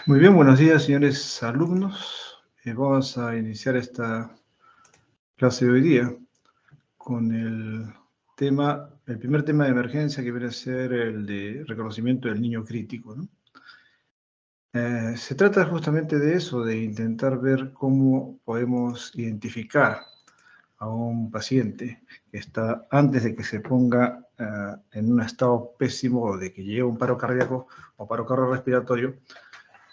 Muy bien, buenos días, señores alumnos. Vamos a iniciar esta clase de hoy día con el primer tema de emergencia, que viene a ser el de reconocimiento del niño crítico, ¿no? Se trata justamente de eso, de intentar ver cómo podemos identificar a un paciente que está antes de que se ponga en un estado pésimo o de que llegue a un paro cardíaco o paro cardiorrespiratorio.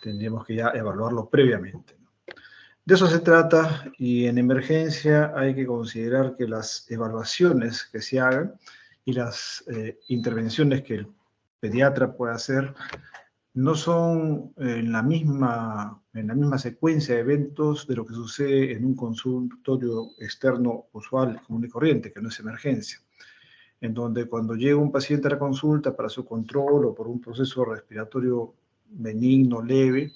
Tendríamos que ya evaluarlo previamente. De eso se trata, y en emergencia hay que considerar que las evaluaciones que se hagan y las intervenciones que el pediatra pueda hacer no son en la misma secuencia de eventos de lo que sucede en un consultorio externo usual, común y corriente, que no es emergencia, en donde cuando llega un paciente a la consulta para su control o por un proceso respiratorio benigno, leve,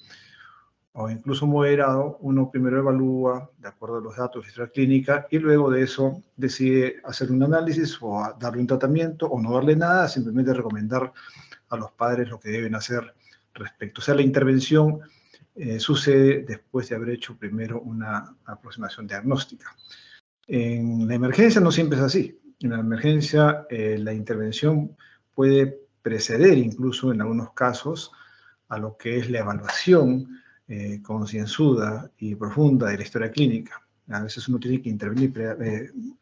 o incluso moderado, uno primero evalúa de acuerdo a los datos de historia clínica y luego de eso decide hacer un análisis o darle un tratamiento o no darle nada, simplemente recomendar a los padres lo que deben hacer respecto. O sea, la intervención sucede después de haber hecho primero una aproximación diagnóstica. En la emergencia no siempre es así. En la emergencia la intervención puede preceder incluso en algunos casos a lo que es la evaluación concienzuda y profunda de la historia clínica. A veces uno tiene que intervenir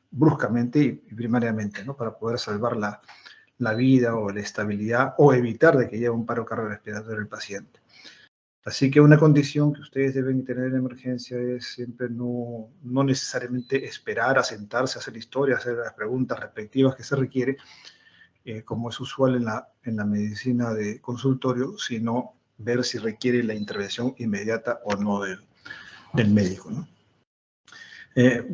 bruscamente y primariamente, ¿no? Para poder salvar la vida o la estabilidad o evitar de que llegue a un paro cardiorrespiratorio el paciente. Así que una condición que ustedes deben tener en emergencia es siempre no necesariamente esperar a sentarse, a hacer historia, a hacer las preguntas respectivas que se requiere, como es usual en la medicina de consultorio, sino ver si requiere la intervención inmediata o no del médico, ¿no?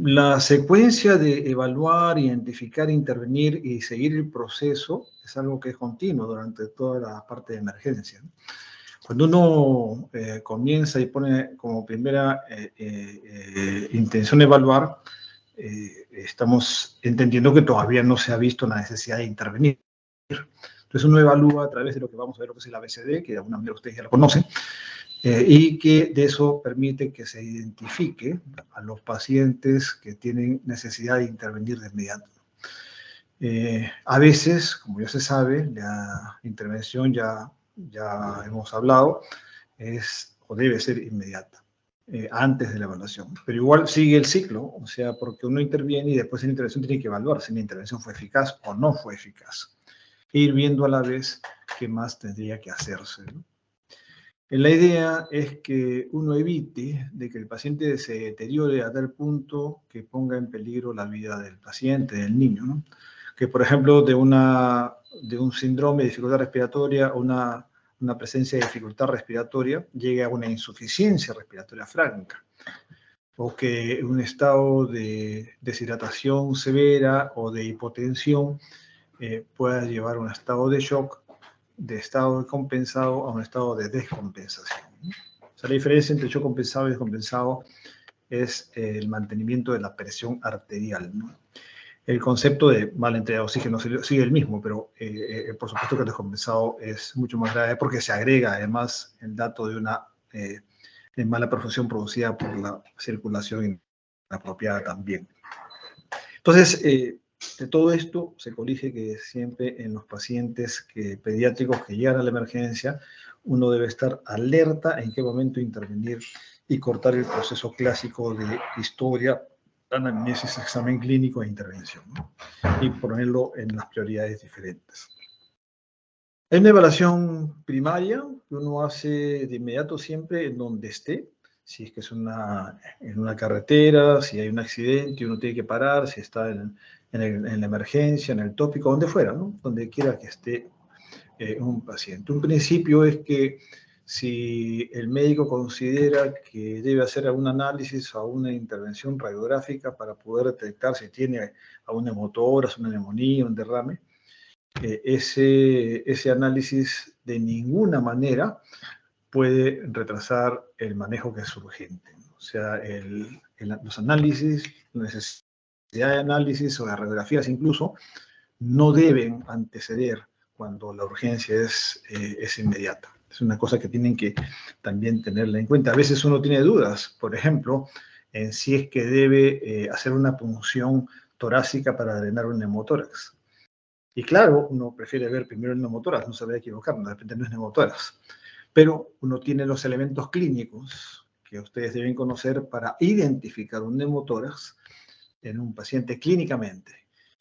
La secuencia de evaluar, identificar, intervenir y seguir el proceso es algo que es continuo durante toda la parte de emergencia, ¿no? Cuando uno comienza y pone como primera intención evaluar, estamos entendiendo que todavía no se ha visto la necesidad de intervenir. Entonces uno evalúa a través de lo que vamos a ver, lo que es el ABCD, que de alguna manera ustedes ya lo conocen, y que de eso permite que se identifique a los pacientes que tienen necesidad de intervenir de inmediato. A veces, como ya se sabe, la intervención ya hemos hablado, es o debe ser inmediata, antes de la evaluación. Pero igual sigue el ciclo, o sea, porque uno interviene y después en la intervención tiene que evaluar si la intervención fue eficaz o no fue eficaz. E ir viendo a la vez qué más tendría que hacerse, ¿no? La idea es que uno evite de que el paciente se deteriore a tal punto que ponga en peligro la vida del paciente, del niño, ¿no? Que, por ejemplo, de un síndrome de dificultad respiratoria o una presencia de dificultad respiratoria llegue a una insuficiencia respiratoria franca, o que un estado de deshidratación severa o de hipotensión pueda llevar a un estado de shock, de estado compensado a un estado de descompensación. O sea, la diferencia entre shock compensado y descompensado es el mantenimiento de la presión arterial, ¿no? El concepto de mala entrega de oxígeno sigue el mismo, pero por supuesto que el descompensado es mucho más grave porque se agrega además el dato de una mala perfusión producida por la circulación inapropiada también. Entonces, de todo esto se colige que siempre en los pacientes pediátricos que llegan a la emergencia, uno debe estar alerta en qué momento intervenir y cortar el proceso clásico de historia, anamnesis, examen clínico e intervención, ¿no? Y ponerlo en las prioridades diferentes. Hay una evaluación primaria que uno hace de inmediato siempre en donde esté, si es que es en una carretera, si hay un accidente y uno tiene que parar, si está en la emergencia, en el tópico, donde fuera, ¿no? Donde quiera que esté un paciente. Un principio es que si el médico considera que debe hacer algún análisis o una intervención radiográfica para poder detectar si tiene alguna hemotórax, una neumonía, un derrame, ese análisis de ninguna manera puede retrasar el manejo que es urgente. O sea, los análisis, la necesidad de análisis o de radiografías incluso, no deben anteceder cuando la urgencia es inmediata. Es una cosa que tienen que también tenerla en cuenta. A veces uno tiene dudas, por ejemplo, en si es que debe hacer una punción torácica para drenar un neumotórax. Y claro, uno prefiere ver primero el neumotórax, no se va a equivocar, de repente no es neumotórax. Pero uno tiene los elementos clínicos que ustedes deben conocer para identificar un neumotórax en un paciente clínicamente.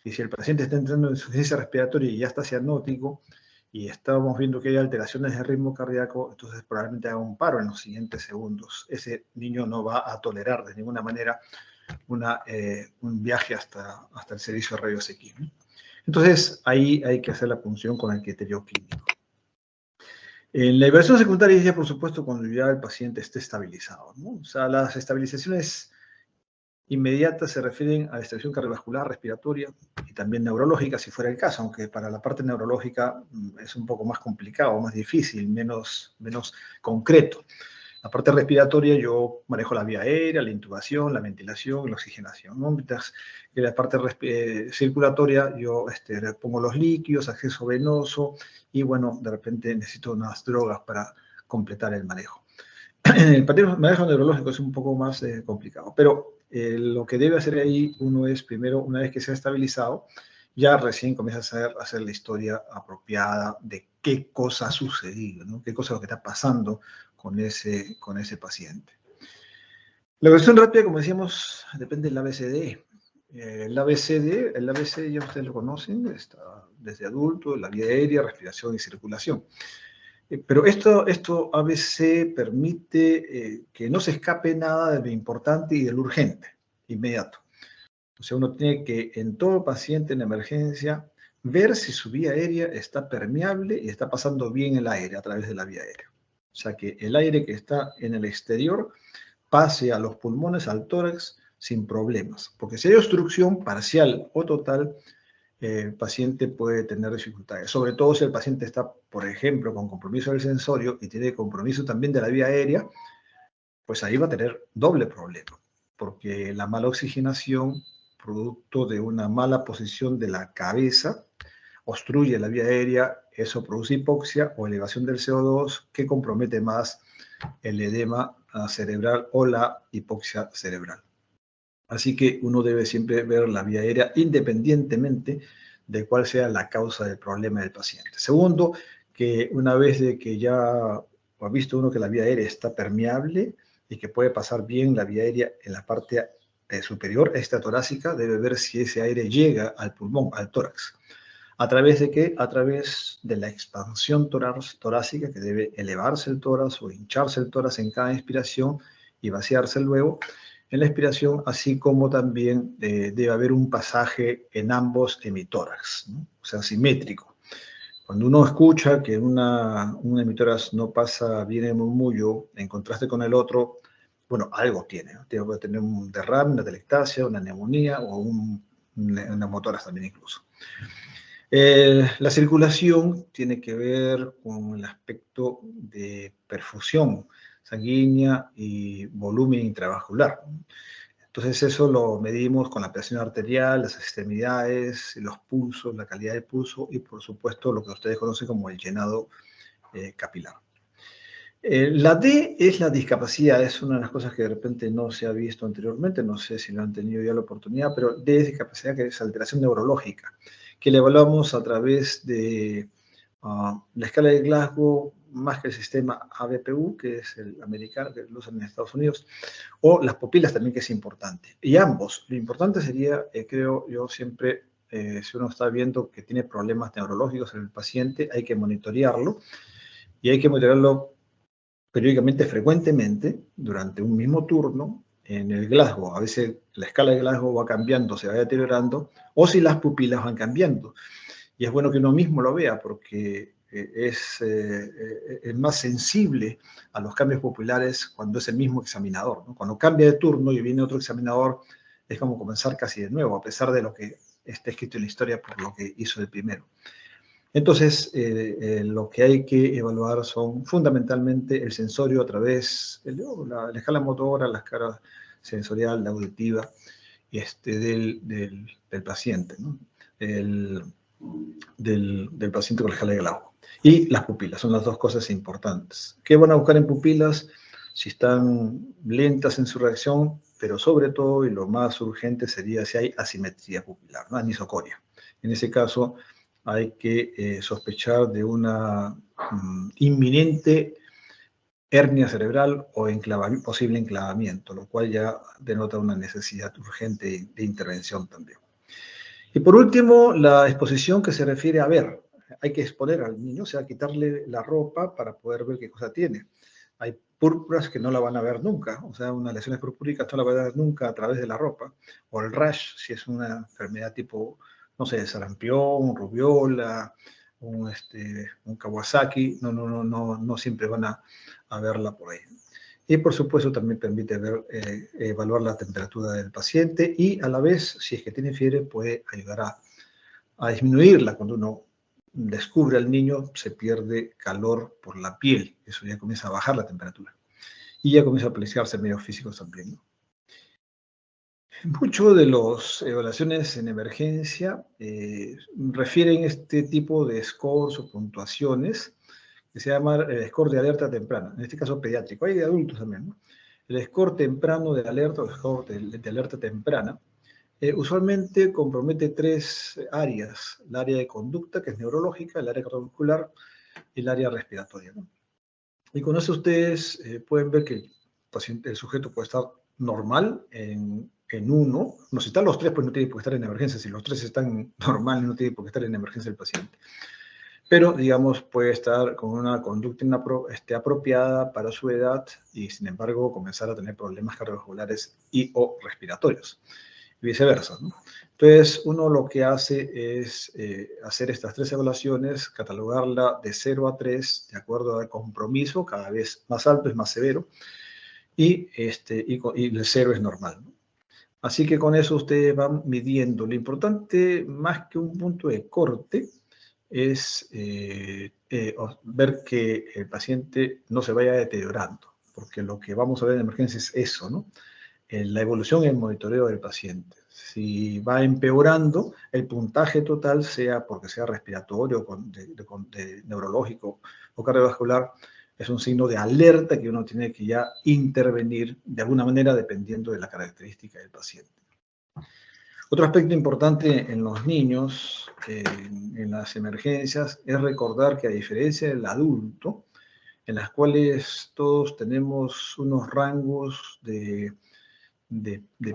Y si el paciente está entrando en insuficiencia respiratoria y ya está cianótico, y estamos viendo que hay alteraciones de ritmo cardíaco, entonces probablemente haga un paro en los siguientes segundos. Ese niño no va a tolerar de ninguna manera un viaje hasta el servicio de rayos X. Entonces, ahí hay que hacer la punción con el criterio clínico. En la evaluación secundaria ya, por supuesto, cuando ya el paciente esté estabilizado, ¿no? O sea, las estabilizaciones inmediatas se refieren a la estabilización cardiovascular, respiratoria y también neurológica, si fuera el caso, aunque para la parte neurológica es un poco más complicado, más difícil, menos concreto. La parte respiratoria yo manejo la vía aérea, la intubación, la ventilación y la oxigenación, ¿no? Mientras que la parte circulatoria yo le pongo los líquidos, acceso venoso y bueno, de repente necesito unas drogas para completar el manejo. El manejo neurológico es un poco más complicado, pero lo que debe hacer ahí uno es primero, una vez que se ha estabilizado, ya recién comienza a hacer la historia apropiada de qué cosa ha sucedido, ¿no? Qué cosa es lo que está pasando con ese paciente. La versión rápida, como decíamos, depende del ABCD. El ABCD ya ustedes lo conocen, está desde adulto, la vía aérea, respiración y circulación. Pero esto ABC permite que no se escape nada de lo importante y de lo urgente, inmediato. O sea, uno tiene que, en todo paciente en emergencia, ver si su vía aérea está permeable y está pasando bien el aire a través de la vía aérea. O sea, que el aire que está en el exterior pase a los pulmones, al tórax, sin problemas. Porque si hay obstrucción parcial o total, el paciente puede tener dificultades, sobre todo si el paciente está, por ejemplo, con compromiso del sensorio y tiene compromiso también de la vía aérea, pues ahí va a tener doble problema, porque la mala oxigenación, producto de una mala posición de la cabeza, obstruye la vía aérea, eso produce hipoxia o elevación del CO2 que compromete más el edema cerebral o la hipoxia cerebral. Así que uno debe siempre ver la vía aérea independientemente de cuál sea la causa del problema del paciente. Segundo, que una vez de que ya ha visto uno que la vía aérea está permeable y que puede pasar bien la vía aérea en la parte superior extratorácica, debe ver si ese aire llega al pulmón, al tórax. ¿A través de qué? A través de la expansión torácica, que debe elevarse el tórax o hincharse el tórax en cada inspiración y vaciarse luego en la expiración, así como también debe haber un pasaje en ambos hemitórax, ¿no? O sea, simétrico. Cuando uno escucha que un hemitórax no pasa bien el murmullo, en contraste con el otro, bueno, algo tiene, ¿no? Tiene que tener un derrame, una telectasia, una neumonía o un neumotórax también incluso. La circulación tiene que ver con el aspecto de perfusión sanguínea y volumen intravascular. Entonces eso lo medimos con la presión arterial, las extremidades, los pulsos, la calidad del pulso y por supuesto lo que ustedes conocen como el llenado capilar. La D es la discapacidad, es una de las cosas que de repente no se ha visto anteriormente, no sé si lo han tenido ya la oportunidad, pero D es discapacidad, que es alteración neurológica, que la evaluamos a través de la escala de Glasgow, más que el sistema ABPU, que es el americano, que lo usan en Estados Unidos, o las pupilas también, que es importante. Y ambos, lo importante sería, creo yo siempre, si uno está viendo que tiene problemas neurológicos en el paciente, hay que monitorearlo, y hay que monitorearlo periódicamente, frecuentemente, durante un mismo turno, en el Glasgow. A veces la escala de Glasgow va cambiando, se va deteriorando, o si las pupilas van cambiando. Y es bueno que uno mismo lo vea, porque es más sensible a los cambios populares cuando es el mismo examinador, ¿no? Cuando cambia de turno y viene otro examinador, es como comenzar casi de nuevo, a pesar de lo que está escrito en la historia por lo que hizo el primero. Entonces, lo que hay que evaluar son fundamentalmente el sensorio a través de la escala motora, la escala sensorial, la auditiva del paciente, ¿no? del paciente con escala de Glauco. Y las pupilas, son las dos cosas importantes. ¿Qué van a buscar en pupilas? Si están lentas en su reacción, pero sobre todo, y lo más urgente sería si hay asimetría pupilar, ¿no? Anisocoria. En ese caso, hay que sospechar de una inminente hernia cerebral o posible enclavamiento, lo cual ya denota una necesidad urgente de intervención también. Y por último, la exposición que se refiere a ver. Hay que exponer al niño, o sea, quitarle la ropa para poder ver qué cosa tiene. Hay púrpuras que no la van a ver nunca, o sea, unas lesiones purpúricas no la van a ver nunca a través de la ropa, o el rash, si es una enfermedad tipo, no sé, sarampión, rubiola, un Kawasaki, no siempre van a verla por ahí. Y por supuesto también permite evaluar la temperatura del paciente y a la vez, si es que tiene fiebre, puede ayudar a disminuirla. Cuando uno descubre al niño, se pierde calor por la piel, eso ya comienza a bajar la temperatura. Y ya comienza a apreciarse medios físicos también, ¿no? Muchas de las evaluaciones en emergencia refieren este tipo de scores o puntuaciones que se llama el score de alerta temprana, en este caso pediátrico, hay de adultos también, ¿no? El score temprano de alerta o score de alerta temprana usualmente compromete tres áreas: el área de conducta, que es neurológica, el área cardiovascular y el área respiratoria, ¿no? Y con eso ustedes pueden ver que el sujeto puede estar normal en uno. No, si están los tres, pues no tiene por qué estar en emergencia. Si los tres están normal, no tiene por qué estar en emergencia el paciente. Pero, digamos, puede estar con una conducta apropiada para su edad y, sin embargo, comenzar a tener problemas cardiovasculares y o respiratorios. Y viceversa, ¿no? Entonces, uno lo que hace es hacer estas tres evaluaciones, catalogarla de 0 a 3, de acuerdo al compromiso, cada vez más alto es más severo, y el 0 es normal, ¿no? Así que con eso ustedes van midiendo. Lo importante, más que un punto de corte, es ver que el paciente no se vaya deteriorando, porque lo que vamos a ver en emergencia es eso, ¿no? La evolución y el monitoreo del paciente. Si va empeorando, el puntaje total, sea porque sea respiratorio, de neurológico o cardiovascular, es un signo de alerta que uno tiene que ya intervenir de alguna manera dependiendo de la característica del paciente. Otro aspecto importante en los niños, en las emergencias, es recordar que a diferencia del adulto, en las cuales todos tenemos unos rangos de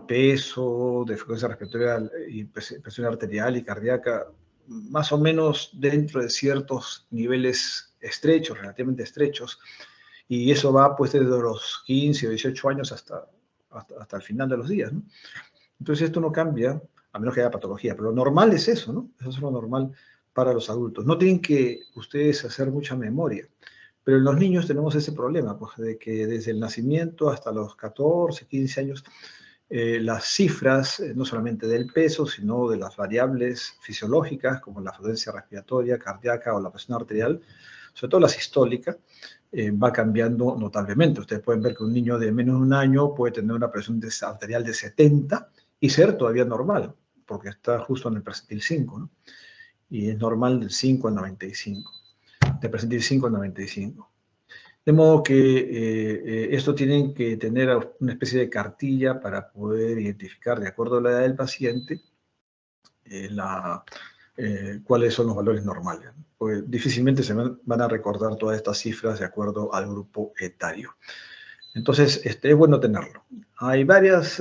peso, de frecuencia respiratoria y presión arterial y cardíaca, más o menos dentro de ciertos niveles estrechos, relativamente estrechos, y eso va pues desde los 15 o 18 años hasta el final de los días, ¿no? Entonces esto no cambia, a menos que haya patología, pero lo normal es eso, ¿no? Eso es lo normal para los adultos. No tienen que ustedes hacer mucha memoria, pero en los niños tenemos ese problema, pues de que desde el nacimiento hasta los 14, 15 años, las cifras, no solamente del peso, sino de las variables fisiológicas, como la frecuencia respiratoria, cardíaca o la presión arterial, sobre todo la sistólica, va cambiando notablemente. Ustedes pueden ver que un niño de menos de un año puede tener una presión arterial de 70 y ser todavía normal, porque está justo en el percentil 5, ¿no? Y es normal del 5 al 95, de percentil 5 al 95. De modo que esto tienen que tener una especie de cartilla para poder identificar, de acuerdo a la edad del paciente, cuáles son los valores normales. Porque difícilmente se van a recordar todas estas cifras de acuerdo al grupo etario. Entonces, es bueno tenerlo. Hay varias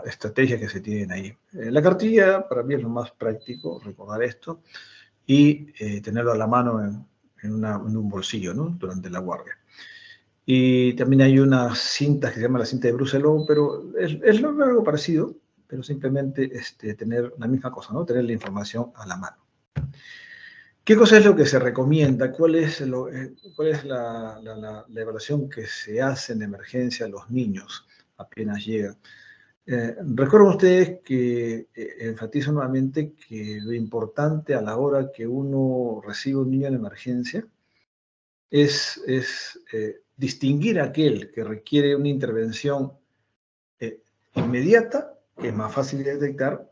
estrategias que se tienen ahí. La cartilla, para mí, es lo más práctico, recordar esto, y tenerlo a la mano en un bolsillo, ¿no? Durante la guardia. Y también hay unas cintas que se llama la cinta de Bruselot, pero es algo parecido, pero simplemente tener la misma cosa, ¿no? Tener la información a la mano. ¿Qué cosa es lo que se recomienda? ¿Cuál es la evaluación que se hace en emergencia a los niños apenas llegan? Recuerden ustedes que enfatizo nuevamente que lo importante a la hora que uno recibe un niño en emergencia es distinguir a aquel que requiere una intervención inmediata, que es más fácil de detectar,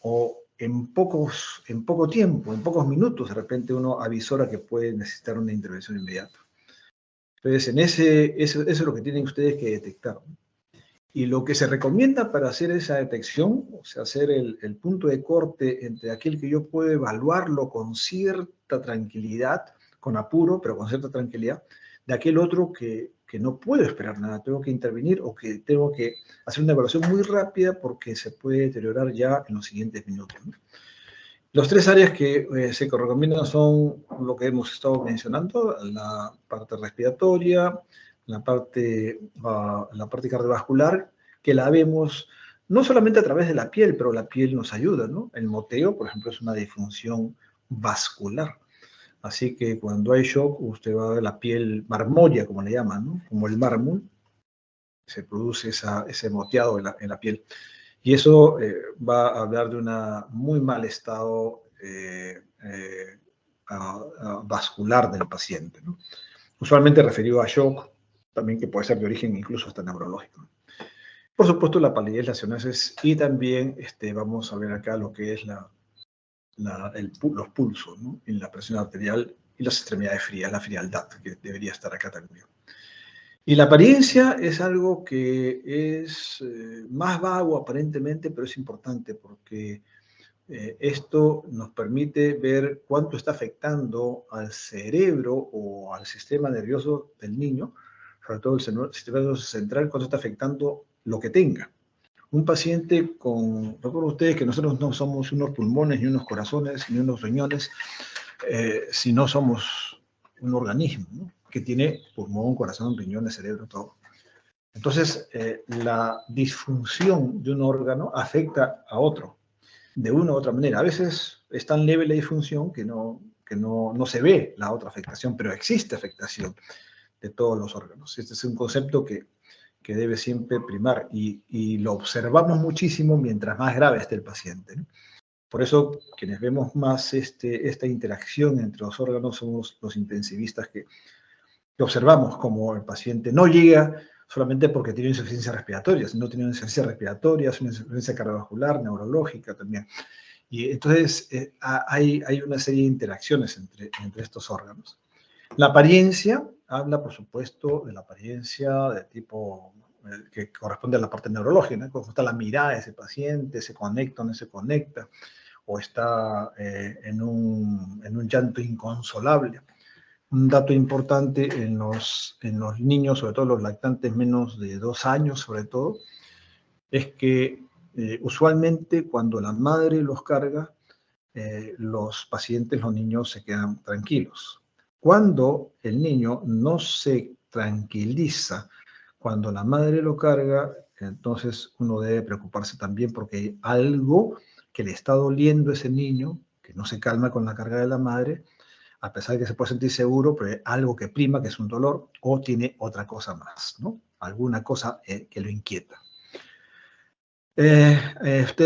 o en poco tiempo, en pocos minutos, de repente uno avisora que puede necesitar una intervención inmediata. Entonces, eso es lo que tienen ustedes que detectar. Y lo que se recomienda para hacer esa detección, o sea, hacer el punto de corte entre aquel que yo puedo evaluarlo con cierta tranquilidad, con apuro, pero con cierta tranquilidad, de aquel otro que no puedo esperar nada, tengo que intervenir o que tengo que hacer una evaluación muy rápida porque se puede deteriorar ya en los siguientes minutos, ¿no? Los tres áreas que se recomiendan son lo que hemos estado mencionando, la parte respiratoria, la parte cardiovascular, que la vemos no solamente a través de la piel, pero la piel nos ayuda, ¿no? El moteo, por ejemplo, es una disfunción vascular. Así que cuando hay shock, usted va a ver la piel marmolla, como le llaman, ¿no? Como el mármol, se produce ese moteado en la piel. Y eso va a hablar de un muy mal estado vascular del paciente, ¿no? Usualmente referido a shock, también que puede ser de origen incluso hasta neurológico. Por supuesto, la palidez, las cianosis y también vamos a ver acá lo que es los pulsos, ¿no? Y la presión arterial y las extremidades frías, la frialdad, que debería estar acá también. Y la apariencia es algo que es más vago aparentemente, pero es importante porque esto nos permite ver cuánto está afectando al cerebro o al sistema nervioso del niño, sobre todo el sistema nervioso central, cuánto está afectando lo que tenga. Un paciente recuerden ustedes que nosotros no somos unos pulmones, ni unos corazones, ni unos riñones, sino somos un organismo, ¿no? Que tiene pulmón, corazón, riñones, cerebro, todo. Entonces, la disfunción de un órgano afecta a otro de una u otra manera. A veces es tan leve la disfunción que no se ve la otra afectación, pero existe afectación de todos los órganos. Este es un concepto que debe siempre primar y lo observamos muchísimo mientras más grave esté el paciente, ¿no? Por eso, quienes vemos más esta interacción entre los órganos somos los intensivistas que observamos como el paciente no llega solamente porque tiene insuficiencia respiratoria, sino tiene una insuficiencia respiratoria, una insuficiencia cardiovascular, neurológica también. Y entonces hay una serie de interacciones entre estos órganos. La apariencia habla, por supuesto, de la apariencia de tipo que corresponde a la parte neurológica, ¿no? Cómo está la mirada de ese paciente, se conecta o no se conecta, o está en un llanto inconsolable. Un dato importante en los niños, sobre todo los lactantes menos de 2 años, sobre todo, es que usualmente cuando la madre los carga, los pacientes, los niños se quedan tranquilos. Cuando el niño no se tranquiliza, cuando la madre lo carga, entonces uno debe preocuparse también porque hay algo que le está doliendo a ese niño, que no se calma con la carga de la madre, a pesar de que se puede sentir seguro, pero hay algo que prima, que es un dolor, o tiene otra cosa más, ¿no? Alguna cosa que lo inquieta. Por ejemplo,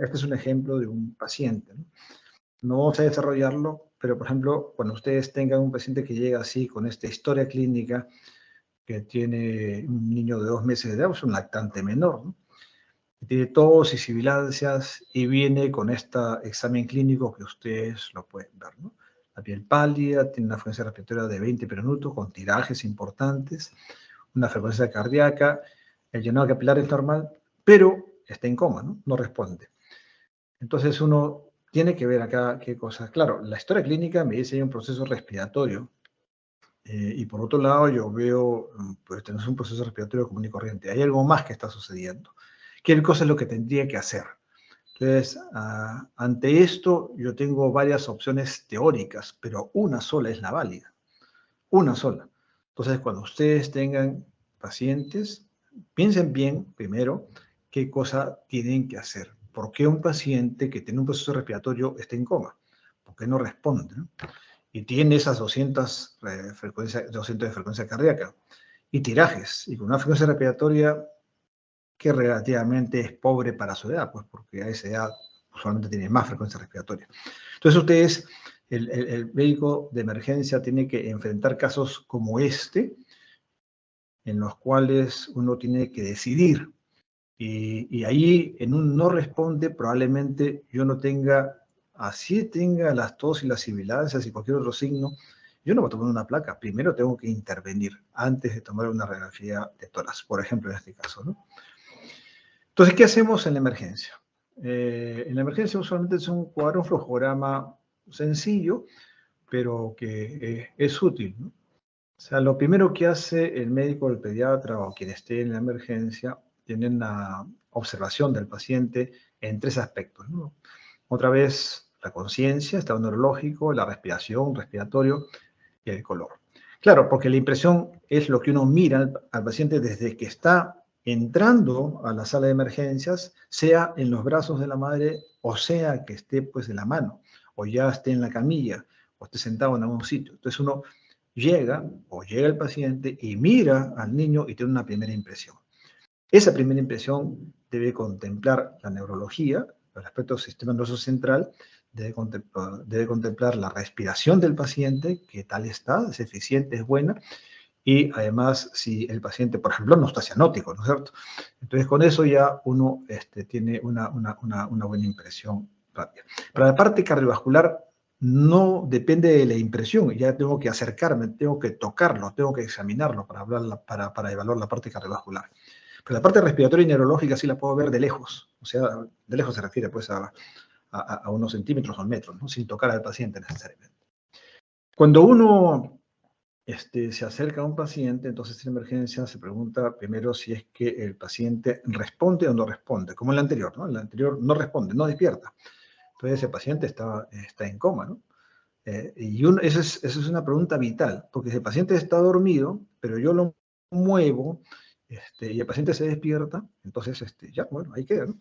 este es un ejemplo de un paciente, ¿no? No vamos a desarrollarlo, pero por ejemplo, cuando ustedes tengan un paciente que llega así, con esta historia clínica, que tiene un niño de 2 meses de edad, es un lactante menor, ¿no? Que tiene tos y sibilancias y viene con este examen clínico que ustedes lo pueden ver, ¿no? La piel pálida, tiene una frecuencia respiratoria de 20 por minuto, con tirajes importantes, una frecuencia cardíaca, el llenado capilar es normal, pero está en coma, ¿no? No responde. Entonces uno tiene que ver acá qué cosas. Claro, la historia clínica me dice que hay un proceso respiratorio y por otro lado yo veo, pues tenemos un proceso respiratorio común y corriente. Hay algo más que está sucediendo. ¿Qué cosa es lo que tendría que hacer? Entonces, ante esto yo tengo varias opciones teóricas, pero una sola es la válida. Una sola. Entonces, cuando ustedes tengan pacientes, piensen bien primero qué cosa tienen que hacer. ¿Por qué un paciente que tiene un proceso respiratorio está en coma? ¿Por qué no responde, ¿no? Y tiene esas 200 de frecuencia cardíaca y tirajes, y con una frecuencia respiratoria que relativamente es pobre para su edad, pues porque a esa edad usualmente tiene más frecuencia respiratoria. Entonces ustedes, el médico de emergencia tiene que enfrentar casos como este, en los cuales uno tiene que decidir Y ahí, en un no responde, probablemente yo no tenga, así tenga las tos y las sibilancias y cualquier otro signo, yo no voy a tomar una placa. Primero tengo que intervenir antes de tomar una radiografía de tórax, por ejemplo, en este caso, ¿no? Entonces, ¿qué hacemos en la emergencia? En la emergencia usualmente es un cuadro, un flujograma sencillo, pero que es útil, ¿no? O sea, lo primero que hace el médico, el pediatra o quien esté en la emergencia, tienen una observación del paciente en tres aspectos, ¿no? Otra vez, la conciencia, estado neurológico, la respiración, respiratorio y el color. Claro, porque la impresión es lo que uno mira al paciente desde que está entrando a la sala de emergencias, sea en los brazos de la madre o sea que esté pues de la mano, o ya esté en la camilla, o esté sentado en algún sitio. Entonces uno llega el paciente y mira al niño y tiene una primera impresión. Esa primera impresión debe contemplar la neurología, el aspecto del sistema nervioso central, debe contemplar la respiración del paciente, que tal está, es eficiente, es buena, y además si el paciente, por ejemplo, no está cianótico, ¿no es cierto? Entonces con eso ya uno tiene una buena impresión rápida. Para la parte cardiovascular no depende de la impresión, ya tengo que acercarme, tengo que tocarlo, tengo que examinarlo para evaluar la parte cardiovascular. Pero la parte respiratoria y neurológica sí la puedo ver de lejos, o sea, de lejos se refiere pues a unos centímetros o metros, ¿no? Sin tocar al paciente necesariamente. Cuando uno se acerca a un paciente, entonces en emergencia se pregunta primero si es que el paciente responde o no responde, como en la anterior, ¿no? En la anterior no responde, no despierta. Entonces ese paciente está en coma, ¿no? Esa es una pregunta vital, porque si el paciente está dormido, pero yo lo muevo y el paciente se despierta, entonces ya, bueno, ahí queda, ¿no?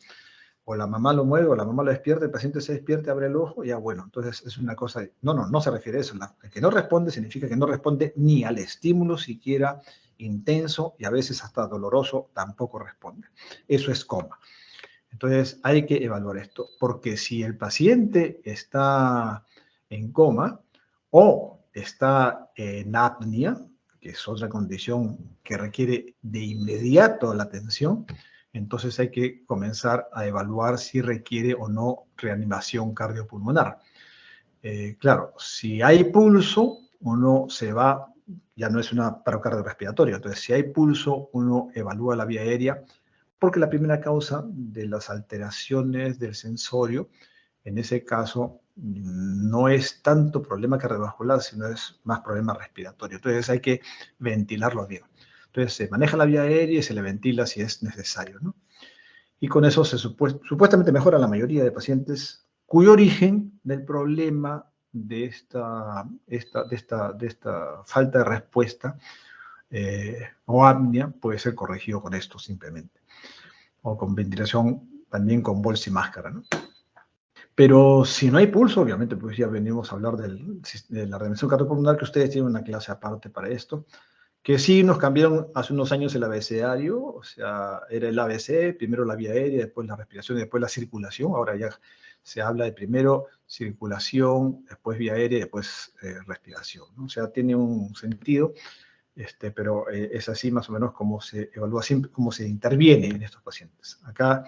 O la mamá lo mueve, o la mamá lo despierta, el paciente se despierta, abre el ojo, ya bueno, entonces es una cosa, no se refiere a eso. El que no responde significa que no responde ni al estímulo siquiera intenso y a veces hasta doloroso, tampoco responde. Eso es coma. Entonces hay que evaluar esto, porque si el paciente está en coma o está en apnea, que es otra condición que requiere de inmediato la atención, entonces hay que comenzar a evaluar si requiere o no reanimación cardiopulmonar. Claro, si hay pulso, uno se va, ya no es una paro cardiorrespiratorio, entonces si hay pulso, uno evalúa la vía aérea, porque la primera causa de las alteraciones del sensorio, en ese caso, no es tanto problema cardiovascular, sino es más problema respiratorio. Entonces hay que ventilarlo bien. Entonces se maneja la vía aérea y se le ventila si es necesario, ¿no? Y con eso supuestamente mejora la mayoría de pacientes cuyo origen del problema de esta falta de respuesta o apnea puede ser corregido con esto simplemente. O con ventilación también con bolsa y máscara, ¿no? Pero si no hay pulso, obviamente, pues ya venimos a hablar de la reanimación cardiopulmonar, que ustedes tienen una clase aparte para esto, que sí nos cambiaron hace unos años el abecedario, o sea, era el ABC, primero la vía aérea, después la respiración y después la circulación. Ahora ya se habla de primero circulación, después vía aérea y después respiración, ¿no? O sea, tiene un sentido, pero es así más o menos como se evalúa, cómo se interviene en estos pacientes. Acá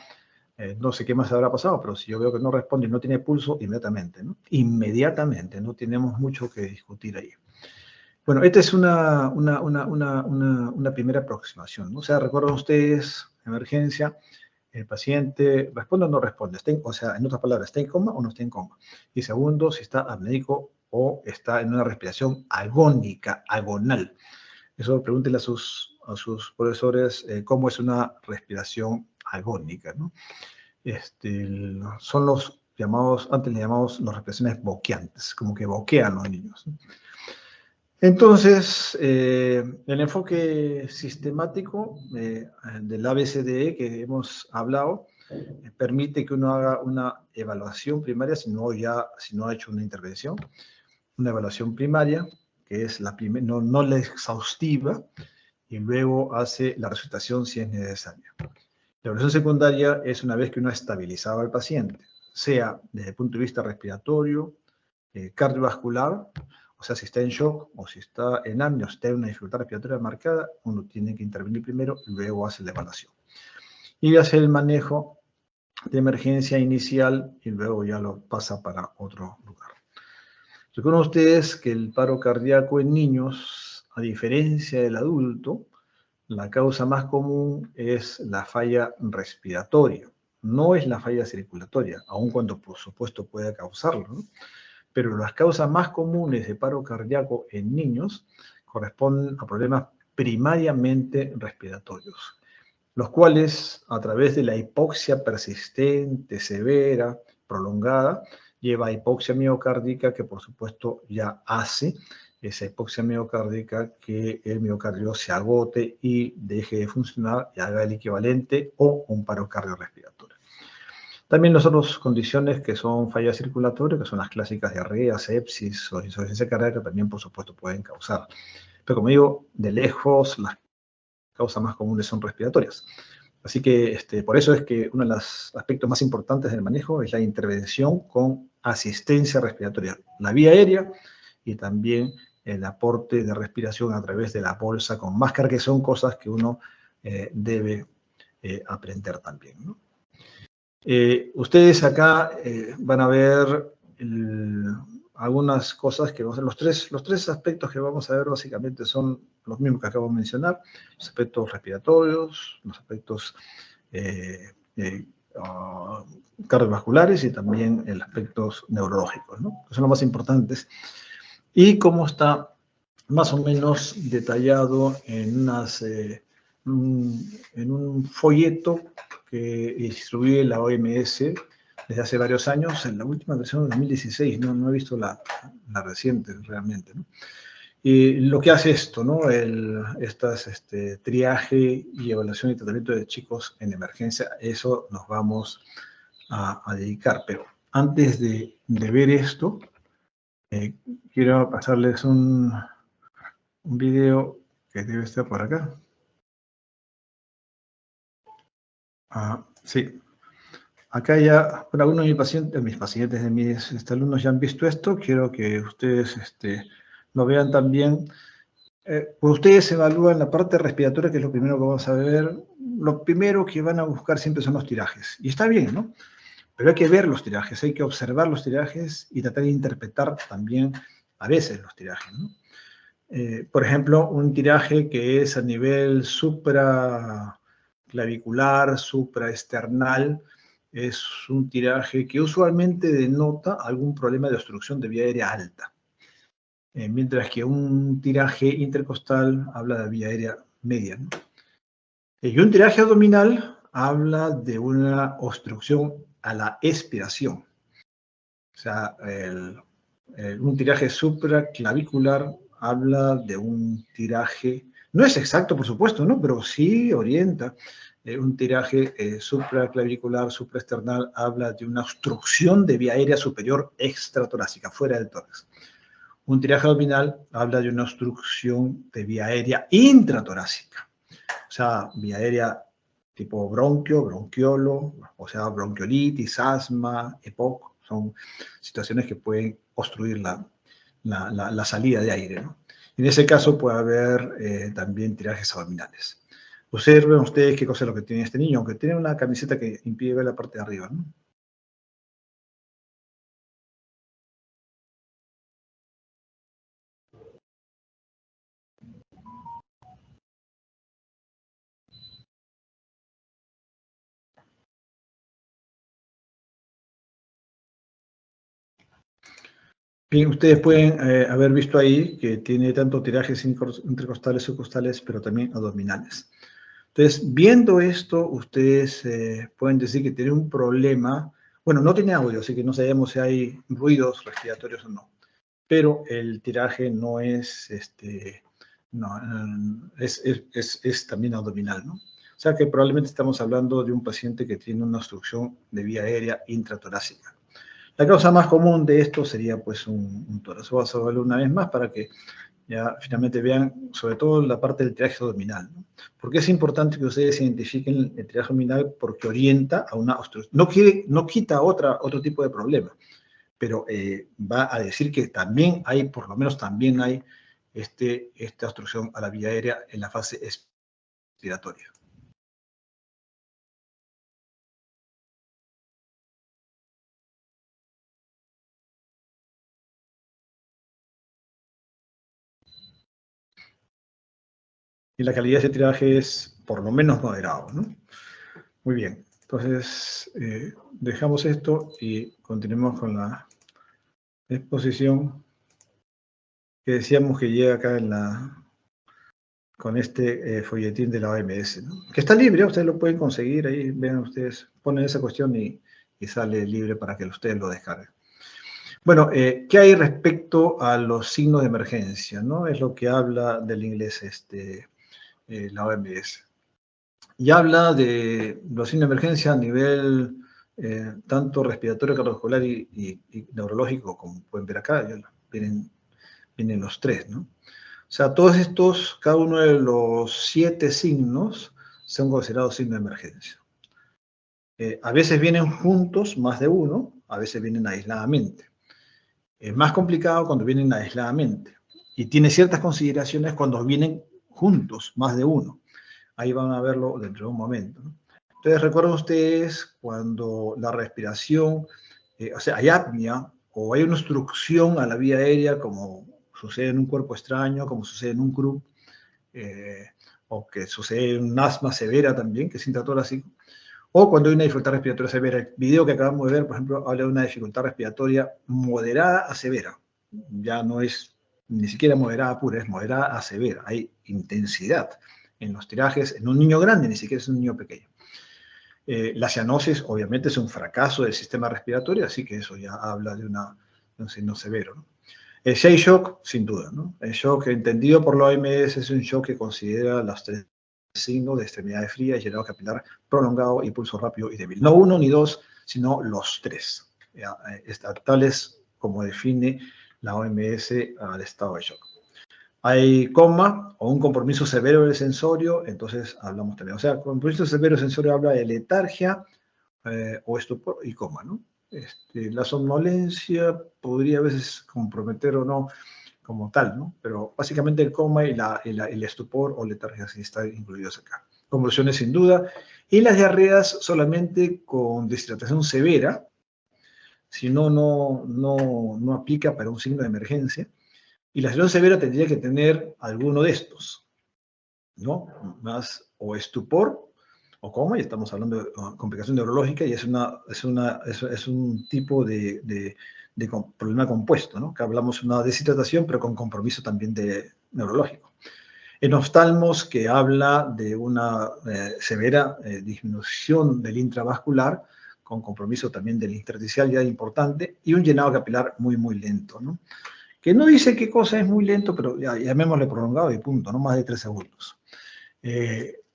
no sé qué más habrá pasado, pero si yo veo que no responde y no tiene pulso, inmediatamente, ¿no? Inmediatamente, no tenemos mucho que discutir ahí. Bueno, esta es una primera aproximación, ¿no? O sea, recuerden ustedes, emergencia, el paciente responde o no responde, o sea, en otras palabras, ¿está en coma o no está en coma? Y segundo, si está apnéico o está en una respiración agónica, agonal. Eso pregúntenle a sus profesores cómo es una respiración agónica, ¿no? Son los llamados, antes le llamamos las respiraciones boqueantes, como que boquean los niños, ¿no? Entonces, el enfoque sistemático del ABCDE que hemos hablado permite que uno haga una evaluación primaria si no ha hecho una intervención, una evaluación primaria, que es no la exhaustiva, y luego hace la resucitación si es necesaria. La evaluación secundaria es una vez que uno ha estabilizado al paciente, sea desde el punto de vista respiratorio, cardiovascular, o sea, si está en shock o si está en apnea o si está en una dificultad respiratoria marcada, uno tiene que intervenir primero y luego hace la evaluación. y hace el manejo de emergencia inicial y luego ya lo pasa para otro lugar. Recuerden ustedes que el paro cardíaco en niños, a diferencia del adulto, la causa más común es la falla respiratoria, no es la falla circulatoria, aun cuando por supuesto puede causarlo, ¿no? Pero las causas más comunes de paro cardíaco en niños corresponden a problemas primariamente respiratorios, los cuales a través de la hipoxia persistente, severa, prolongada, lleva a hipoxia miocárdica que por supuesto ya hace esa hipoxia miocárdica que el miocardio se agote y deje de funcionar y haga el equivalente o un paro cardiorrespiratorio. También las otras condiciones que son fallas circulatorias, que son las clásicas diarrea, sepsis o insuficiencia cardíaca, también por supuesto pueden causar. Pero como digo, de lejos las causas más comunes son respiratorias. Así que por eso es que uno de los aspectos más importantes del manejo es la intervención con asistencia respiratoria, la vía aérea y también el aporte de respiración a través de la bolsa con máscara, que son cosas que uno debe aprender también, ¿no? Ustedes acá van a ver algunas cosas que vamos a ver. Los tres aspectos que vamos a ver básicamente son los mismos que acabo de mencionar: los aspectos respiratorios, los aspectos cardiovasculares y también los aspectos neurológicos, ¿no? Que son los más importantes. Y cómo está más o menos detallado en un folleto que distribuye la OMS desde hace varios años, en la última versión de 2016, no he visto la reciente realmente, ¿no? Y lo que hace esto, ¿no? Triaje y evaluación y tratamiento de chicos en emergencia, eso nos vamos a dedicar. Pero antes de ver esto, quiero pasarles un video que debe estar por acá. Sí. Acá ya, bueno, algunos de mis pacientes, de mis alumnos ya han visto esto. Quiero que ustedes lo vean también. Pues ustedes evalúan la parte respiratoria, que es lo primero que vamos a ver. Lo primero que van a buscar siempre son los tirajes. Y está bien, ¿no? Pero hay que ver los tirajes, hay que observar los tirajes y tratar de interpretar también a veces los tirajes, ¿no? Por ejemplo, un tiraje que es a nivel supraclavicular, supraesternal, es un tiraje que usualmente denota algún problema de obstrucción de vía aérea alta, mientras que un tiraje intercostal habla de vía aérea media, ¿no? Y un tiraje abdominal habla de una obstrucción a la expiración. O sea, un tiraje supraclavicular habla de un tiraje, no es exacto por supuesto, ¿no? Pero sí orienta. Un tiraje supraclavicular, supraesternal, habla de una obstrucción de vía aérea superior extratorácica, fuera del tórax. Un tiraje abdominal habla de una obstrucción de vía aérea intratorácica, o sea, vía aérea tipo bronquio, bronquiolo, o sea, bronquiolitis, asma, EPOC, son situaciones que pueden obstruir la salida de aire, ¿no? En ese caso puede haber también tirajes abdominales. Observen ustedes qué cosa es lo que tiene este niño, aunque tiene una camiseta que impide ver la parte de arriba, ¿no? Bien, ustedes pueden haber visto ahí que tiene tanto tirajes intercostales, subcostales, pero también abdominales. Entonces, viendo esto, ustedes pueden decir que tiene un problema. Bueno, no tiene audio, así que no sabemos si hay ruidos respiratorios o no. Pero el tiraje no es, es también abdominal, ¿no? O sea que probablemente estamos hablando de un paciente que tiene una obstrucción de vía aérea intratorácica. La causa más común de esto sería pues un tórax. Vamos a verlo una vez más para que ya finalmente vean sobre todo la parte del tiraje abdominal, ¿no? Porque es importante que ustedes identifiquen el tiraje abdominal porque orienta a una obstrucción. No quita otro tipo de problema, pero va a decir que también hay, por lo menos también hay esta obstrucción a la vía aérea en la fase expiratoria. y la calidad de ese tiraje es por lo menos moderado, ¿no? Muy bien, entonces dejamos esto y continuemos con la exposición que decíamos que llega acá con este folletín de la OMS, ¿no? Que está libre, ustedes lo pueden conseguir ahí, vean ustedes, ponen esa cuestión y sale libre para que ustedes lo descarguen. Bueno, ¿qué hay respecto a los signos de emergencia, ¿no? Es lo que habla del inglés la OMS. Y habla de los signos de emergencia a nivel tanto respiratorio, cardiovascular y neurológico, como pueden ver acá, vienen los tres, ¿no? O sea, todos estos, cada uno de los 7 signos son considerados signos de emergencia. A veces vienen juntos, más de uno, a veces vienen aisladamente. Es más complicado cuando vienen aisladamente. Y tiene ciertas consideraciones cuando vienen juntos, más de uno. Ahí van a verlo dentro de un momento, ¿no? Entonces, recuerden ustedes cuando la respiración, o sea, hay apnea o hay una obstrucción a la vía aérea, como sucede en un cuerpo extraño, como sucede en un CRUP, o que sucede en un asma severa también, que es intratóracico, o cuando hay una dificultad respiratoria severa. El video que acabamos de ver, por ejemplo, habla de una dificultad respiratoria moderada a severa. Ya no es ni siquiera moderada pura, es moderada a severa. Hay intensidad en los tirajes, en un niño grande, ni siquiera es un niño pequeño. La cianosis, obviamente, es un fracaso del sistema respiratorio, así que eso ya habla de un signo severo, ¿no? Si hay shock, sin duda, ¿no? El shock entendido por la OMS es un shock que considera los 3 signos de extremidad fría, llenado capilar prolongado y pulso rápido y débil. No uno ni dos, sino los 3. Tales como define la OMS al estado de shock. Hay coma o un compromiso severo del sensorio, entonces hablamos también. O sea, compromiso severo del sensorio habla de letargia o estupor y coma, ¿no? La somnolencia podría a veces comprometer o no como tal, ¿no? Pero básicamente el coma y el estupor o letargia sí están incluidos acá. Convulsiones sin duda. Y las diarreas solamente con deshidratación severa, si no, no aplica para un signo de emergencia. Y la situación severa tendría que tener alguno de estos, ¿no? Más o estupor o coma, y estamos hablando de complicación neurológica, y es un tipo de problema compuesto, ¿no? Que hablamos de una deshidratación, pero con compromiso también neurológico. En oftalmos, que habla de una severa disminución del intravascular, con compromiso también del intersticial ya importante, y un llenado capilar muy, muy lento, ¿no? Que no dice qué cosa es muy lento, pero ya, llamémosle prolongado y punto, no más de 3 segundos.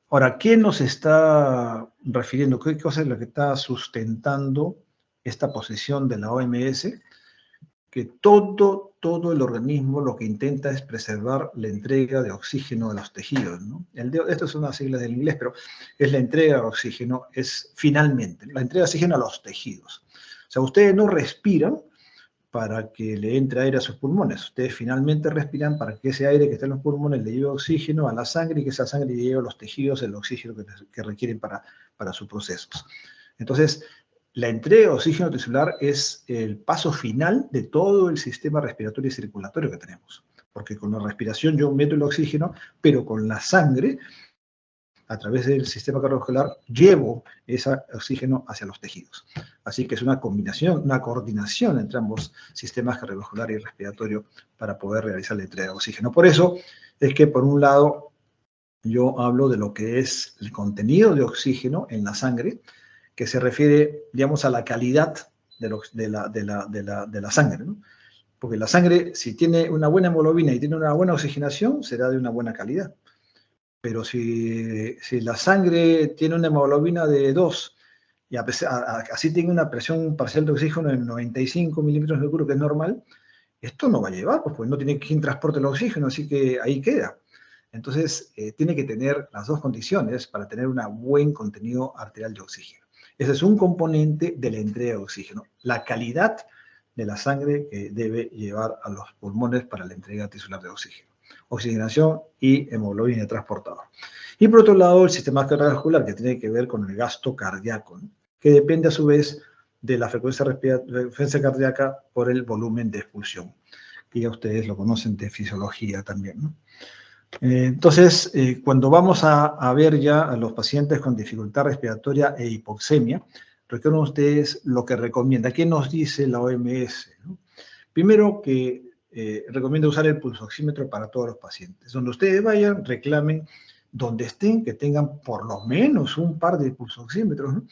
Ahora, ¿qué nos está refiriendo? ¿Qué cosa es lo que está sustentando esta posición de la OMS? Que todo el organismo lo que intenta es preservar la entrega de oxígeno a los tejidos, ¿no? Esto es una sigla del inglés, pero es la entrega de oxígeno, es finalmente, la entrega de oxígeno a los tejidos. O sea, ustedes no respiran para que le entre aire a sus pulmones. Ustedes finalmente respiran para que ese aire que está en los pulmones le lleve oxígeno a la sangre y que esa sangre le lleve a los tejidos el oxígeno que requieren para sus procesos. Entonces, la entrega de oxígeno tisular es el paso final de todo el sistema respiratorio y circulatorio que tenemos. Porque con la respiración yo meto el oxígeno, pero con la sangre, a través del sistema cardiovascular, llevo ese oxígeno hacia los tejidos. Así que es una combinación, una coordinación entre ambos sistemas cardiovascular y respiratorio para poder realizar la entrega de oxígeno. Por eso es que, por un lado, yo hablo de lo que es el contenido de oxígeno en la sangre, que se refiere, digamos, a la calidad de la sangre, ¿no? Porque la sangre, si tiene una buena hemoglobina y tiene una buena oxigenación, será de una buena calidad. Pero si la sangre tiene una hemoglobina de 2 y así tiene una presión parcial de oxígeno de 95 milímetros de mercurio, que es normal, esto no va a llevar, pues no tiene quien transporte el oxígeno, así que ahí queda. Entonces, tiene que tener las dos condiciones para tener un buen contenido arterial de oxígeno. Ese es un componente de la entrega de oxígeno, la calidad de la sangre que debe llevar a los pulmones para la entrega tisular de oxígeno. Oxigenación y hemoglobina transportador. Y por otro lado, el sistema cardiovascular, que tiene que ver con el gasto cardíaco, ¿no? Que depende a su vez de la frecuencia cardíaca por el volumen de expulsión, que ya ustedes lo conocen de fisiología también, ¿no? Entonces, cuando vamos a ver ya a los pacientes con dificultad respiratoria e hipoxemia, recuerden ustedes lo que recomienda. ¿Qué nos dice la OMS? ¿No? Primero que recomienda usar el pulsoxímetro para todos los pacientes. Donde ustedes vayan, reclamen donde estén, que tengan por lo menos un par de pulsoxímetros, ¿no?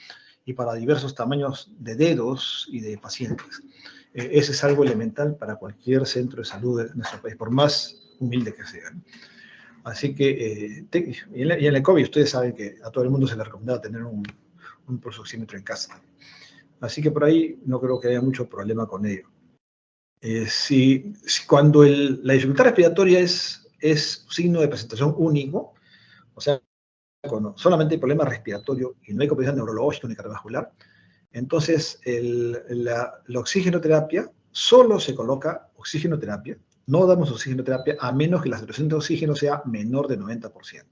Y para diversos tamaños de dedos y de pacientes. Ese es algo elemental para cualquier centro de salud de nuestro país, por más humilde que sea, ¿no? Así que, y en el COVID ustedes saben que a todo el mundo se le recomendaba tener un pulsoxímetro en casa. Así que por ahí no creo que haya mucho problema con ello. Cuando la dificultad respiratoria es signo de presentación único, o sea, cuando solamente hay problema respiratorio y no hay complicación neurológica ni cardiovascular, entonces la oxigenoterapia solo se coloca oxigenoterapia. No damos oxigenoterapia a menos que la saturación de oxígeno sea menor de 90%.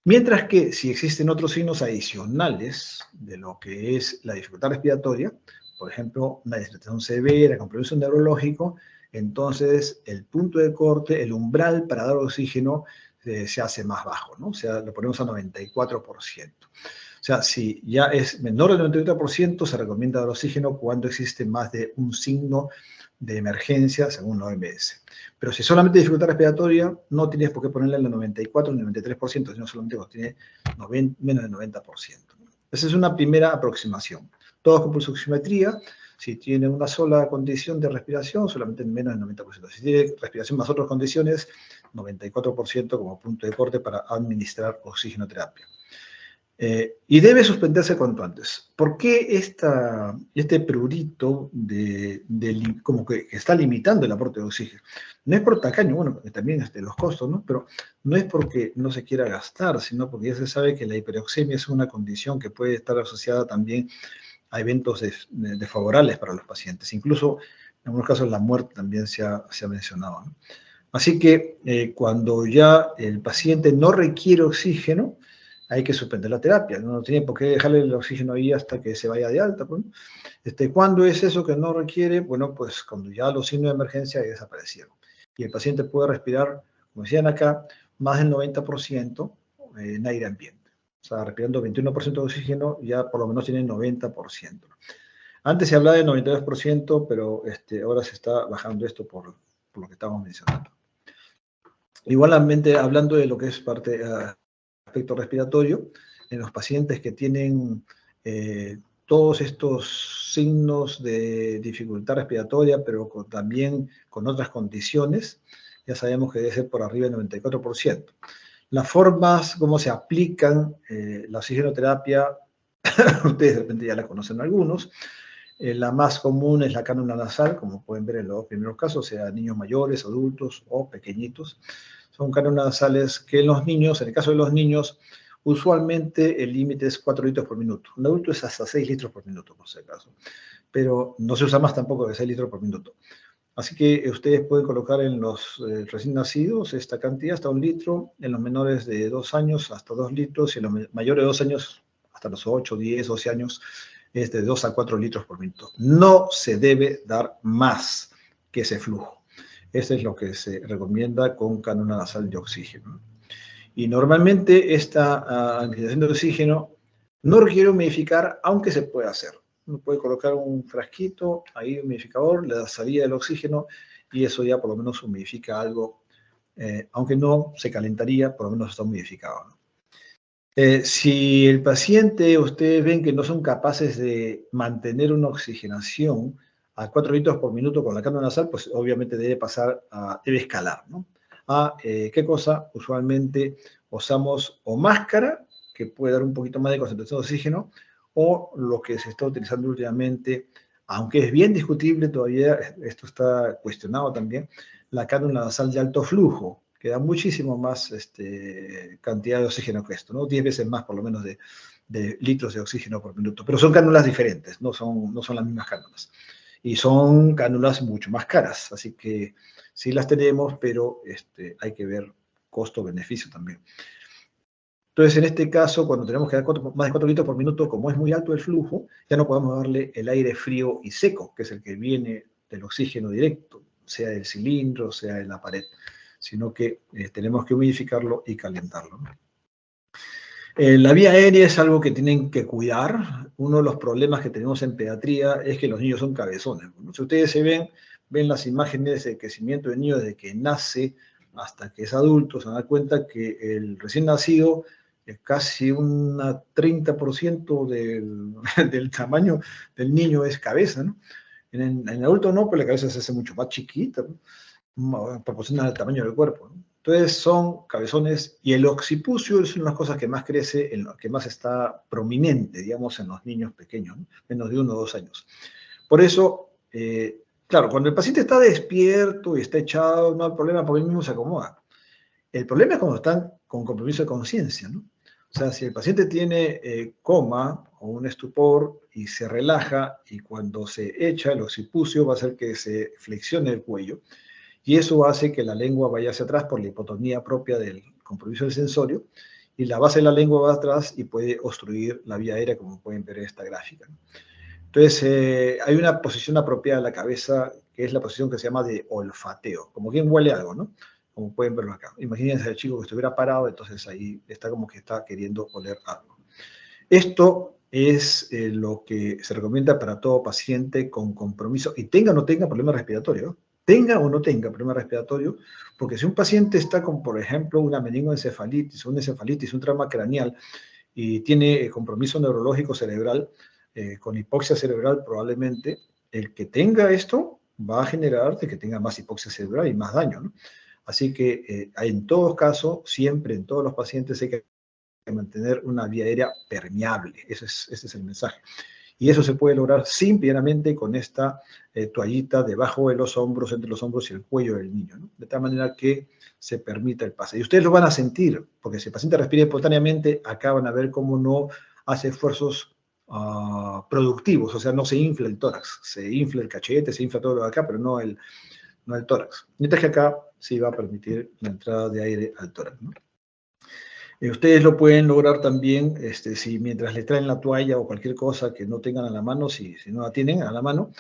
Mientras que si existen otros signos adicionales de lo que es la dificultad respiratoria, por ejemplo, una deshidratación severa, compromiso neurológico, entonces el punto de corte, el umbral para dar oxígeno se hace más bajo, ¿no? O sea, lo ponemos a 94%. O sea, si ya es menor del 98%, se recomienda dar oxígeno cuando existe más de un signo de emergencia, según la OMS. Pero si solamente dificultad respiratoria, no tienes por qué ponerle el 94 o el 93%, sino solamente cuando tiene menos del 90%. Esa es una primera aproximación. Todos con pulsoximetría, si tiene una sola condición de respiración, solamente en menos del 90%. Si tiene respiración más otras condiciones, 94% como punto de corte para administrar oxigenoterapia. Y debe suspenderse cuanto antes. ¿Por qué este prurito como que está limitando el aporte de oxígeno? No es por tacaño, bueno, también los costos, ¿no? Pero no es porque no se quiera gastar, sino porque ya se sabe que la hiperoxemia es una condición que puede estar asociada también a eventos desfavorables para los pacientes. Incluso, en algunos casos, la muerte también se ha mencionado, ¿no? Así que cuando ya el paciente no requiere oxígeno, hay que suspender la terapia. No tiene por qué dejarle el oxígeno ahí hasta que se vaya de alta. Pues. ¿Cuándo es eso que no requiere? Bueno, pues cuando ya los signos de emergencia ya desaparecieron. Y el paciente puede respirar, como decían acá, más del 90% en aire ambiente. O sea, respirando 21% de oxígeno, ya por lo menos tiene 90%. Antes se hablaba de 92%, pero ahora se está bajando esto por lo que estábamos mencionando. Igualmente, hablando de lo que es parte aspecto respiratorio, en los pacientes que tienen todos estos signos de dificultad respiratoria, pero también con otras condiciones, ya sabemos que debe ser por arriba del 94%. Las formas, cómo se aplican la oxigenoterapia, ustedes de repente ya la conocen algunos. La más común es la cánula nasal, como pueden ver en los primeros casos, sea niños mayores, adultos o pequeñitos. Son cánulas nasales que en los niños, en el caso de los niños, usualmente el límite es 4 litros por minuto. Un adulto es hasta 6 litros por minuto, por si acaso. Pero no se usa más tampoco de 6 litros por minuto. Así que ustedes pueden colocar en los recién nacidos esta cantidad hasta 1 litro, en los menores de 2 años hasta 2 litros, y en los mayores de 2 años hasta los 8, 10, 12 años es de 2 a 4 litros por minuto. No se debe dar más que ese flujo. Eso es lo que se recomienda con cánula nasal de oxígeno. Y normalmente esta administración de oxígeno no requiere humidificar, aunque se puede hacer. Uno puede colocar un frasquito, ahí un humidificador, le da salida del oxígeno y eso ya por lo menos humidifica algo. Aunque no se calentaría, por lo menos está humidificado, ¿no? Si el paciente, ustedes ven que no son capaces de mantener una oxigenación a 4 litros por minuto con la cánula nasal, pues obviamente debe escalar, ¿no? ¿Qué cosa? Usualmente usamos o máscara, que puede dar un poquito más de concentración de oxígeno, o lo que se está utilizando últimamente, aunque es bien discutible todavía, esto está cuestionado también, la cánula nasal de alto flujo, que da muchísimo más cantidad de oxígeno que esto, ¿no? 10 veces más por lo menos de litros de oxígeno por minuto. Pero son cánulas diferentes, no son las mismas cánulas. Y son cánulas mucho más caras, así que sí las tenemos, pero hay que ver costo-beneficio también. Entonces, en este caso, cuando tenemos que dar más de 4 litros por minuto, como es muy alto el flujo, ya no podemos darle el aire frío y seco, que es el que viene del oxígeno directo, sea del cilindro, sea de la pared, sino que tenemos que humidificarlo y calentarlo, ¿no? La vía aérea es algo que tienen que cuidar. Uno de los problemas que tenemos en pediatría es que los niños son cabezones, ¿no? Si ustedes ven las imágenes de crecimiento del niño desde que nace hasta que es adulto, se dan cuenta que el recién nacido es casi un 30% del tamaño del niño es cabeza, ¿no? En el adulto no, pero la cabeza se hace mucho más chiquita, ¿no? Proporciona al tamaño del cuerpo, ¿no? Entonces son cabezones y el occipucio es una de las cosas que más crece, en lo que más está prominente, digamos, en los niños pequeños, ¿no? Menos de 1 o 2 años. Por eso, claro, cuando el paciente está despierto y está echado, no hay problema porque él mismo se acomoda. El problema es cuando están con compromiso de conciencia, ¿no? O sea, si el paciente tiene coma o un estupor y se relaja y cuando se echa el occipucio va a hacer que se flexione el cuello y eso hace que la lengua vaya hacia atrás por la hipotonía propia del compromiso del sensorio y la base de la lengua va atrás y puede obstruir la vía aérea como pueden ver en esta gráfica, ¿no? Entonces, hay una posición apropiada de la cabeza, que es la posición que se llama de olfateo, como quien huele algo, ¿no? Como pueden verlo acá. Imagínense al chico que estuviera parado, entonces ahí está como que está queriendo oler algo. Esto es lo que se recomienda para todo paciente con compromiso, y tenga o no tenga problema respiratorio, ¿no? Tenga o no tenga problema respiratorio, porque si un paciente está con, por ejemplo, una meningoencefalitis, una encefalitis, un trauma craneal, y tiene compromiso neurológico cerebral, con hipoxia cerebral probablemente, el que tenga esto va a generar de que tenga más hipoxia cerebral y más daño, ¿no? Así que en todos casos, siempre en todos los pacientes hay que mantener una vía aérea permeable. Ese es el mensaje. Y eso se puede lograr simplemente con esta toallita debajo de los hombros, entre los hombros y el cuello del niño, ¿no? De tal manera que se permita el pase. Y ustedes lo van a sentir, porque si el paciente respira espontáneamente, acá van a ver cómo no hace esfuerzos productivos, o sea, no se infla el tórax, se infla el cachete, se infla todo lo de acá, pero no el tórax. Mientras que acá sí va a permitir la entrada de aire al tórax, ¿no? Ustedes lo pueden lograr también, si mientras les traen la toalla o cualquier cosa que no tengan a la mano, si no la tienen a la mano,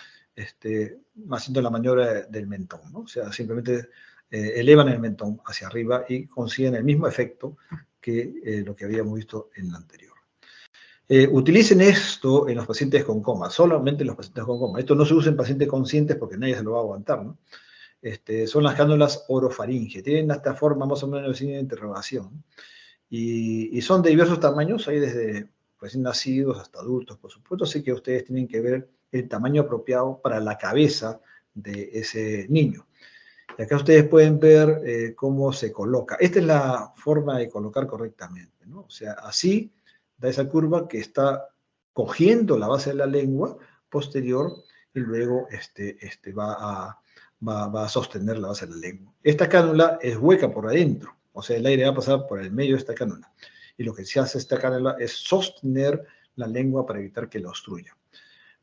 haciendo la maniobra del mentón, ¿no? O sea, simplemente elevan el mentón hacia arriba y consiguen el mismo efecto que lo que habíamos visto en la anterior. Utilicen esto en los pacientes con coma, solamente en los pacientes con coma. Esto no se usa en pacientes conscientes porque nadie se lo va a aguantar, ¿no? Son las cánulas orofaringe. Tienen esta forma más o menos de signo de interrogación. Y son de diversos tamaños, hay desde recién nacidos hasta adultos, por supuesto, así que ustedes tienen que ver el tamaño apropiado para la cabeza de ese niño. Y acá ustedes pueden ver cómo se coloca. Esta es la forma de colocar correctamente, ¿no? O sea, así da esa curva que está cogiendo la base de la lengua posterior y luego va a sostener la base de la lengua. Esta cánula es hueca por adentro, o sea, el aire va a pasar por el medio de esta cánula. Y lo que se hace esta cánula es sostener la lengua para evitar que la obstruya.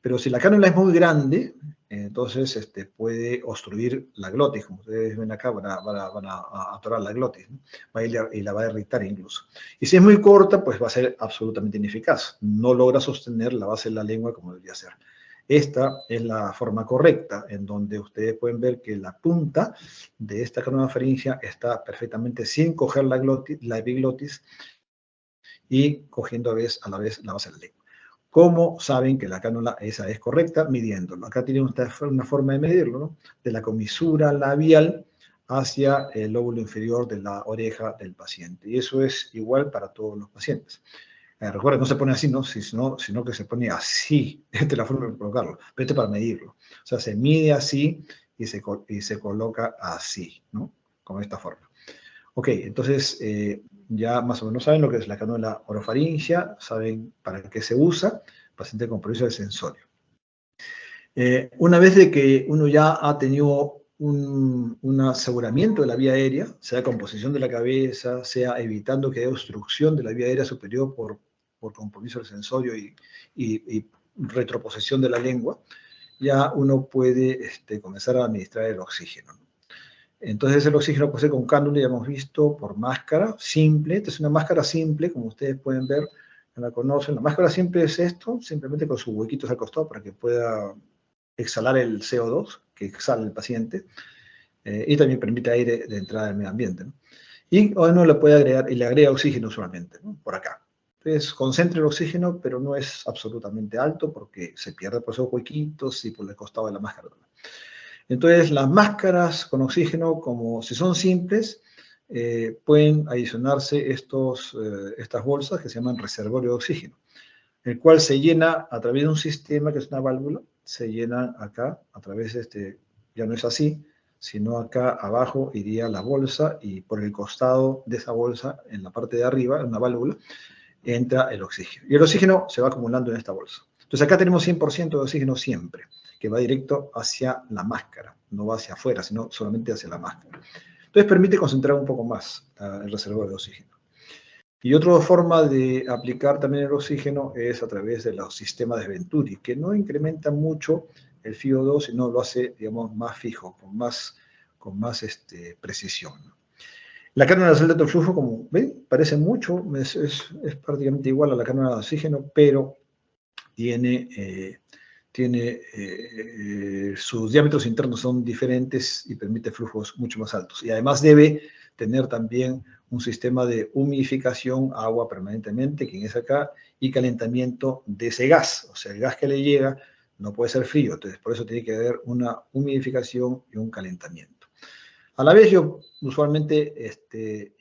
Pero si la cánula es muy grande, entonces puede obstruir la glotis, como ustedes ven acá, van a atorar la glotis, ¿no? Y la va a irritar incluso. Y si es muy corta, pues va a ser absolutamente ineficaz. No logra sostener la base de la lengua como debería ser. Esta es la forma correcta, en donde ustedes pueden ver que la punta de esta cánula faríngea está perfectamente sin coger la epiglotis y cogiendo a la vez la base de la lengua. ¿Cómo saben que la cánula esa es correcta? Midiéndolo. Acá tienen una forma de medirlo, ¿no? De la comisura labial hacia el lóbulo inferior de la oreja del paciente. Y eso es igual para todos los pacientes. Recuerden, no se pone así, ¿no? Sino que se pone así. Esta es la forma de colocarlo. Pero este es para medirlo. O sea, se mide así y se coloca así, ¿no? Con esta forma. Ok, entonces ya más o menos saben lo que es la cánula orofaringea, saben para qué se usa, paciente con compromiso del sensorio. Una vez de que uno ya ha tenido un aseguramiento de la vía aérea, sea composición de la cabeza, sea evitando que haya obstrucción de la vía aérea superior por compromiso del sensorio y retroposición de la lengua, ya uno puede comenzar a administrar el oxígeno, ¿no? Entonces el oxígeno puede ser con cánula, ya hemos visto, por máscara simple. Esta es una máscara simple, como ustedes pueden ver, la conocen. La máscara simple es esto, simplemente con sus huequitos al costado para que pueda exhalar el CO2 que exhala el paciente. y también permite aire de entrada del medio ambiente, ¿no? Y uno le puede agregar, y le agrega oxígeno usualmente, ¿no? Por acá. Entonces, concentra el oxígeno, pero no es absolutamente alto porque se pierde por esos huequitos y por el costado de la máscara. Entonces, las máscaras con oxígeno, como si son simples, pueden adicionarse estas bolsas que se llaman reservorio de oxígeno, el cual se llena a través de un sistema que es una válvula, se llena acá a través de ya no es así, sino acá abajo iría la bolsa y por el costado de esa bolsa, en la parte de arriba, en una válvula, entra el oxígeno. Y el oxígeno se va acumulando en esta bolsa. Entonces acá tenemos 100% de oxígeno siempre, que va directo hacia la máscara, no va hacia afuera, sino solamente hacia la máscara. Entonces permite concentrar un poco más el reservorio de oxígeno. Y otra forma de aplicar también el oxígeno es a través de los sistemas de Venturi, que no incrementan mucho el FiO2, sino lo hace, digamos, más fijo, con más precisión. La cánula nasal de alto flujo, como ven, parece mucho, es prácticamente igual a la cánula de oxígeno, pero sus diámetros internos son diferentes y permite flujos mucho más altos. Y además debe tener también un sistema de humidificación, agua permanentemente, que es acá, y calentamiento de ese gas. O sea, el gas que le llega no puede ser frío, entonces por eso tiene que haber una humidificación y un calentamiento. A la vez yo usualmente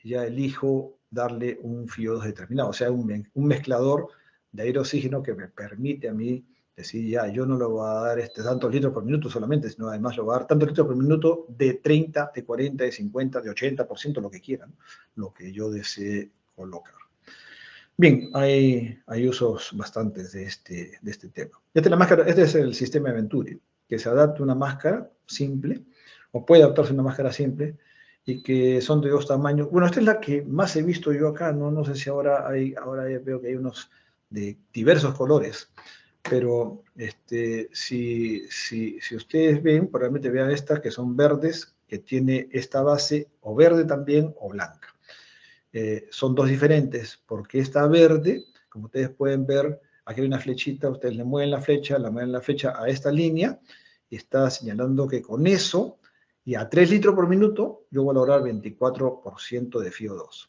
ya elijo darle un FiO2 determinado, o sea, un mezclador de aire-oxígeno que me permite a mí decir, ya, yo no le voy a dar tantos litros por minuto solamente, sino además le voy a dar tantos litros por minuto de 30, de 40, de 50, de 80%, lo que quieran, lo que yo desee colocar. Bien, hay usos bastantes de este tema. Este es el sistema de Venturi, que se adapta a una máscara simple, o puede adaptarse a una máscara simple, y que son de dos tamaños. Bueno, esta es la que más he visto yo acá, no sé si ahora veo que hay unos de diversos colores, pero si ustedes ven, probablemente vean estas que son verdes, que tiene esta base o verde también o blanca. Son dos diferentes, porque esta verde, como ustedes pueden ver, aquí hay una flechita, ustedes le mueven la flecha a esta línea, y está señalando que con eso, y a 3 litros por minuto, yo voy a lograr 24% de FiO2.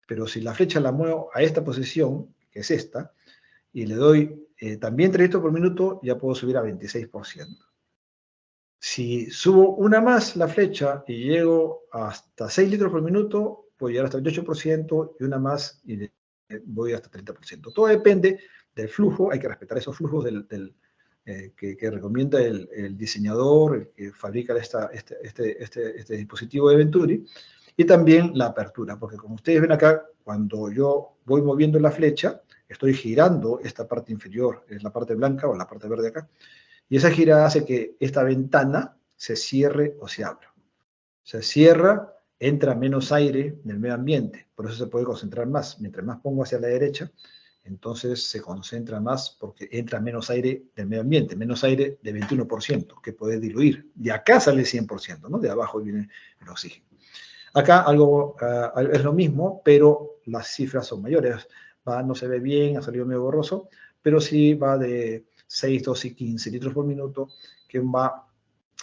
Pero si la flecha la muevo a esta posición, que es esta, y le doy también 3 litros por minuto, ya puedo subir a 26%. Si subo una más la flecha y llego hasta 6 litros por minuto, puedo llegar hasta el 28%, y una más y voy hasta 30%. Todo depende del flujo, hay que respetar esos flujos que recomienda el diseñador, el que fabrica este dispositivo de Venturi, y también la apertura, porque como ustedes ven acá, cuando yo voy moviendo la flecha, estoy girando esta parte inferior, es la parte blanca o la parte verde acá, y esa girada hace que esta ventana se cierre o se abra. Se cierra, entra menos aire del medio ambiente, por eso se puede concentrar más. Mientras más pongo hacia la derecha, entonces se concentra más porque entra menos aire del medio ambiente, menos aire de 21%, que puede diluir. De acá sale 100%, ¿no? De abajo viene el oxígeno. Acá es lo mismo, pero las cifras son mayores. No se ve bien, ha salido medio borroso, pero sí va de 6, 12 y 15 litros por minuto, que va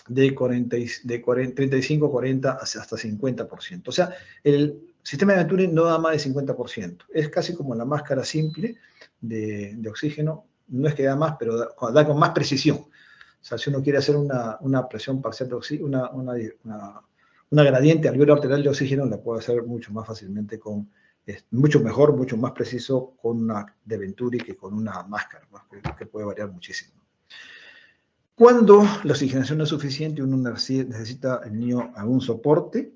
de 35, 40 hasta 50%. O sea, el sistema de Venturi no da más de 50%. Es casi como la máscara simple de oxígeno. No es que da más, pero da con más precisión. O sea, si uno quiere hacer una presión parcial de oxígeno, una gradiente alveolar arterial de oxígeno, la puede hacer mucho más fácilmente mucho mejor, mucho más preciso con una de Venturi que con una máscara, ¿no? que puede variar muchísimo. Cuando la oxigenación no es suficiente, uno necesita el niño algún soporte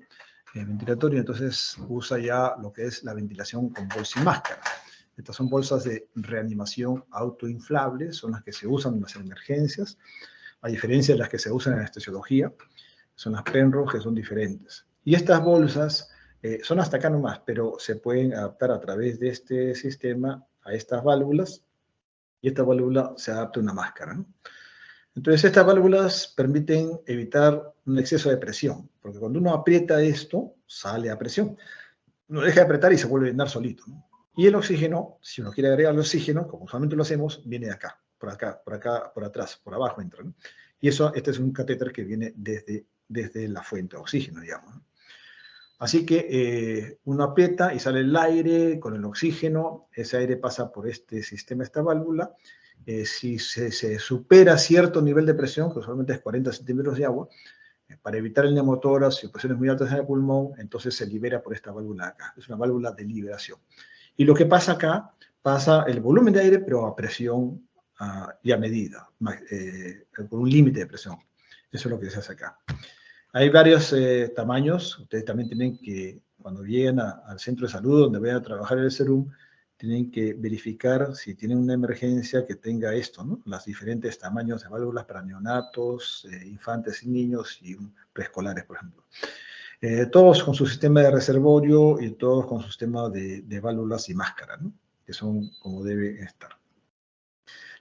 ventilatorio, entonces usa ya lo que es la ventilación con bolsa y máscara. Estas son bolsas de reanimación autoinflables, son las que se usan en las emergencias, a diferencia de las que se usan en anestesiología, son las Penrose, que son diferentes. Y estas bolsas son hasta acá nomás, pero se pueden adaptar a través de este sistema a estas válvulas, y esta válvula se adapta a una máscara, ¿no? Entonces, estas válvulas permiten evitar un exceso de presión, porque cuando uno aprieta esto, sale a presión. Uno deja de apretar y se vuelve a llenar solito, ¿no? Y el oxígeno, si uno quiere agregar el oxígeno, como usualmente lo hacemos, viene de acá, por atrás, por abajo entra, ¿no? Y este es un catéter que viene desde desde la fuente de oxígeno, digamos, ¿no? Así que uno aprieta y sale el aire con el oxígeno, ese aire pasa por este sistema, esta válvula. Si se supera cierto nivel de presión, que usualmente es 40 centímetros de agua, para evitar el neumotórax y presiones muy altas en el pulmón, entonces se libera por esta válvula de acá. Es una válvula de liberación. Y lo que pasa acá, pasa el volumen de aire, pero a presión y a medida, con un límite de presión. Eso es lo que se hace acá. Hay varios tamaños. Ustedes también tienen que, cuando lleguen al centro de salud donde vayan a trabajar el serum, tienen que verificar si tienen una emergencia que tenga esto, ¿no? Los diferentes tamaños de válvulas para neonatos, infantes y niños y preescolares, por ejemplo. Todos con su sistema de reservorio y todos con su sistema de válvulas y máscara, ¿no? Que son como debe estar.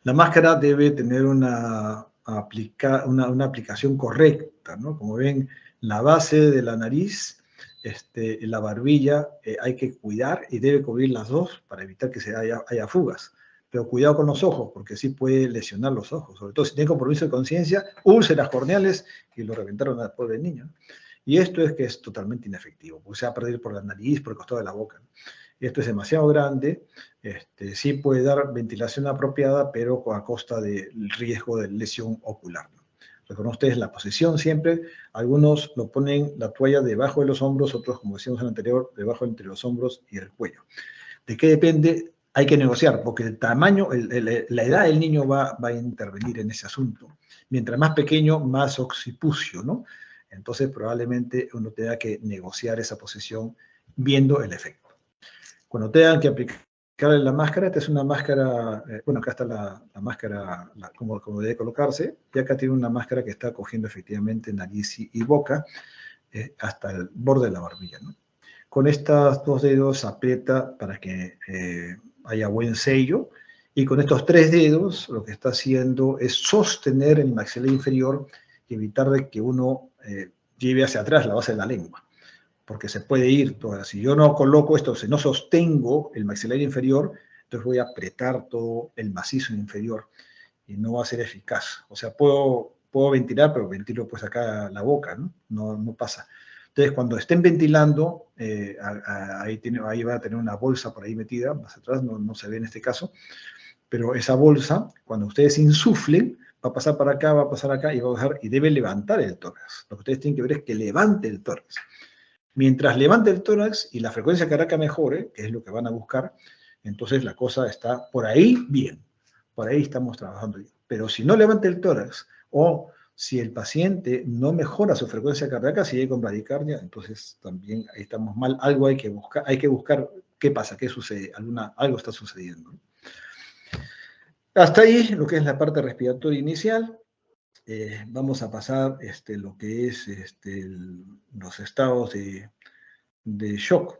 La máscara debe tener una aplicación correcta, ¿no? Como ven, la base de la nariz, la barbilla, hay que cuidar y debe cubrir las dos para evitar que haya fugas. Pero cuidado con los ojos, porque sí puede lesionar los ojos, sobre todo si tiene compromiso de conciencia, úlceras corneales, y lo reventaron al pobre niño. Y esto es que es totalmente inefectivo, porque se va a perder por la nariz, por el costado de la boca. Esto es demasiado grande, sí puede dar ventilación apropiada, pero a costa del riesgo de lesión ocular. Recuerden ustedes la posición siempre. Algunos lo ponen la toalla debajo de los hombros, otros, como decíamos en el anterior, debajo entre los hombros y el cuello. ¿De qué depende? Hay que negociar, porque el tamaño, la edad del niño va a intervenir en ese asunto. Mientras más pequeño, más occipucio, ¿no? Entonces, probablemente uno tenga que negociar esa posición viendo el efecto. Cuando tengan que aplicarle la máscara, esta es una máscara, bueno, acá está la máscara, como debe colocarse, y acá tiene una máscara que está cogiendo efectivamente nariz y boca hasta el borde de la barbilla, ¿no? Con estos dos dedos aprieta para que haya buen sello, y con estos tres dedos lo que está haciendo es sostener el maxilar inferior y evitar de que uno lleve hacia atrás la base de la lengua, porque se puede ir toda. Si yo no coloco esto, si no sostengo el maxilar inferior, entonces voy a apretar todo el macizo inferior y no va a ser eficaz. O sea, puedo ventilar, pero ventilo pues acá la boca, ¿no? No pasa. Entonces, cuando estén ventilando, ahí va a tener una bolsa por ahí metida, más atrás, no se ve en este caso, pero esa bolsa, cuando ustedes insuflen, va a pasar para acá, va a pasar acá y va a bajar y debe levantar el tórax. Lo que ustedes tienen que ver es que levante el tórax. Mientras levante el tórax y la frecuencia cardíaca mejore, que es lo que van a buscar, entonces la cosa está por ahí bien. Por ahí estamos trabajando bien. Pero si no levanta el tórax o si el paciente no mejora su frecuencia cardíaca, sigue con bradicardia, entonces también ahí estamos mal. Algo hay que buscar qué pasa, qué sucede, algo está sucediendo. Hasta ahí lo que es la parte respiratoria inicial. Vamos a pasar lo que es los estados de shock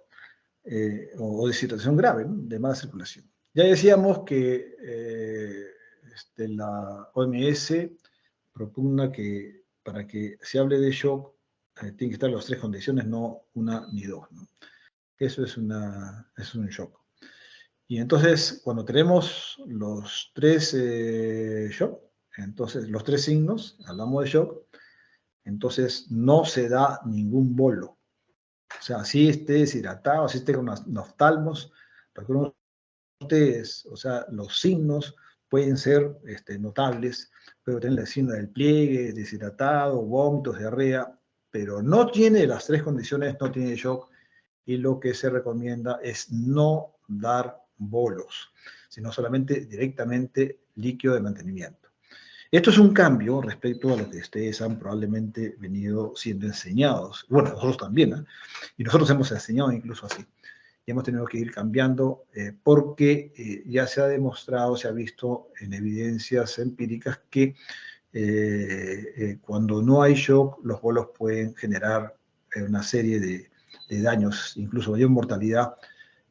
o de situación grave, ¿no? De mala circulación. Ya decíamos que la OMS propugna que para que se hable de shock tienen que estar las tres condiciones, no una ni dos, ¿no? Eso es un shock. Y entonces, cuando tenemos los tres shock, entonces los tres signos, hablamos de shock, entonces no se da ningún bolo. O sea, si esté deshidratado, si esté con noftalmos, recuerden ustedes, o sea, los signos pueden ser notables, puede tener el signo del pliegue, deshidratado, vómitos, diarrea, pero no tiene las tres condiciones, no tiene shock, y lo que se recomienda es no dar bolos, sino solamente directamente líquido de mantenimiento. Esto es un cambio respecto a lo que ustedes han probablemente venido siendo enseñados. Bueno, nosotros también, ¿eh? Y nosotros hemos enseñado incluso así. Y hemos tenido que ir cambiando porque ya se ha demostrado, se ha visto en evidencias empíricas que cuando no hay shock, los bolos pueden generar una serie de daños, incluso mayor mortalidad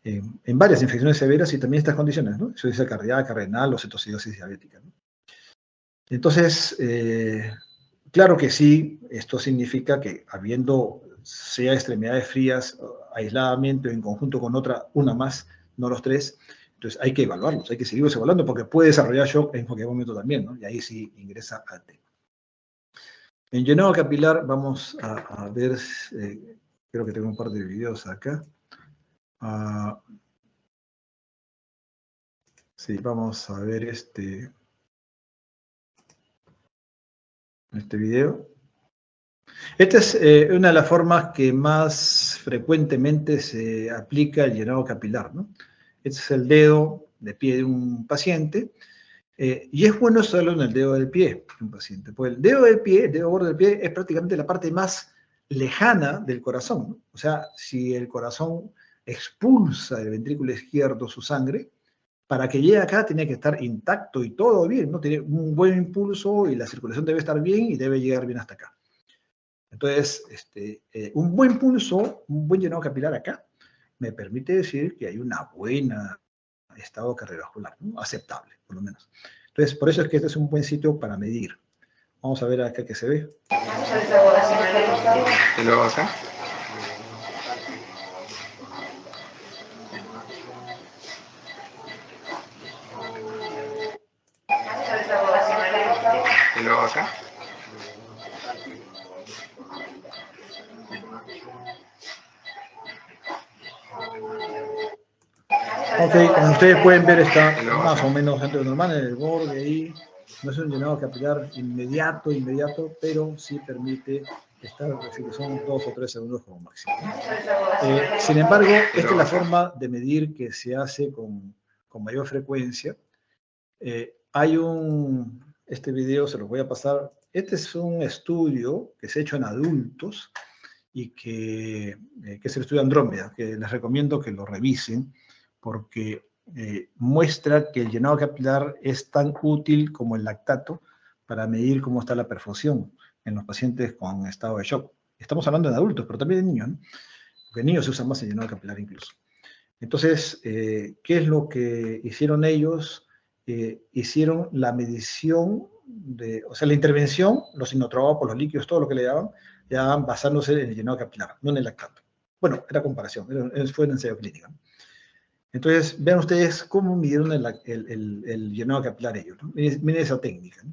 en varias infecciones severas y también estas condiciones, ¿no? Insuficiencia cardíaca, renal o cetocidosis diabética, ¿no? Entonces, claro que sí, esto significa que habiendo sea extremidades frías, aisladamente o en conjunto con una más, no los tres, entonces hay que evaluarlos, hay que seguirlos evaluando porque puede desarrollar shock en cualquier momento también, ¿no? Y ahí sí ingresa al tema. En llenado capilar vamos a ver, creo que tengo un par de videos acá. Sí, vamos a ver este video. Esta es una de las formas que más frecuentemente se aplica el llenado capilar, ¿no? Este es el dedo de pie de un paciente, y es bueno usarlo en el dedo del pie de un paciente, porque el dedo del pie, el dedo gordo del pie, es prácticamente la parte más lejana del corazón, ¿no? O sea, si el corazón expulsa del ventrículo izquierdo su sangre, para que llegue acá tiene que estar intacto y todo bien, ¿no? Tiene un buen impulso y la circulación debe estar bien y debe llegar bien hasta acá. Entonces, un buen pulso, un buen llenado capilar acá, me permite decir que hay una buena estado cardiovascular, ¿no? Aceptable, por lo menos. Entonces, por eso es que este es un buen sitio para medir. Vamos a ver acá qué se ve. ¿Y luego acá? ¿Y luego acá? Ok, como ustedes pueden ver, está más o menos dentro de lo normal, en el borde ahí. No es un llenado capilar inmediato, pero sí permite estar en circulación 2 o 3 segundos como máximo. Sin embargo, esta es la forma de medir que se hace con mayor frecuencia. Hay este video se los voy a pasar. Este es un estudio que se ha hecho en adultos y que es el estudio Andrómeda, que les recomiendo que lo revisen porque muestra que el llenado capilar es tan útil como el lactato para medir cómo está la perfusión en los pacientes con estado de shock. Estamos hablando de adultos, pero también de niños, ¿no? Porque en niños se usa más el llenado capilar incluso. Entonces, ¿qué es lo que hicieron ellos? Hicieron la medición, o sea, la intervención, los inotropos, los líquidos, todo lo que le daban basándose en el llenado capilar, no en el lactato. Bueno, era comparación, fue un ensayo clínico. Entonces, vean ustedes cómo midieron el llenado capilar ellos, ¿no? Miren esa técnica, ¿no?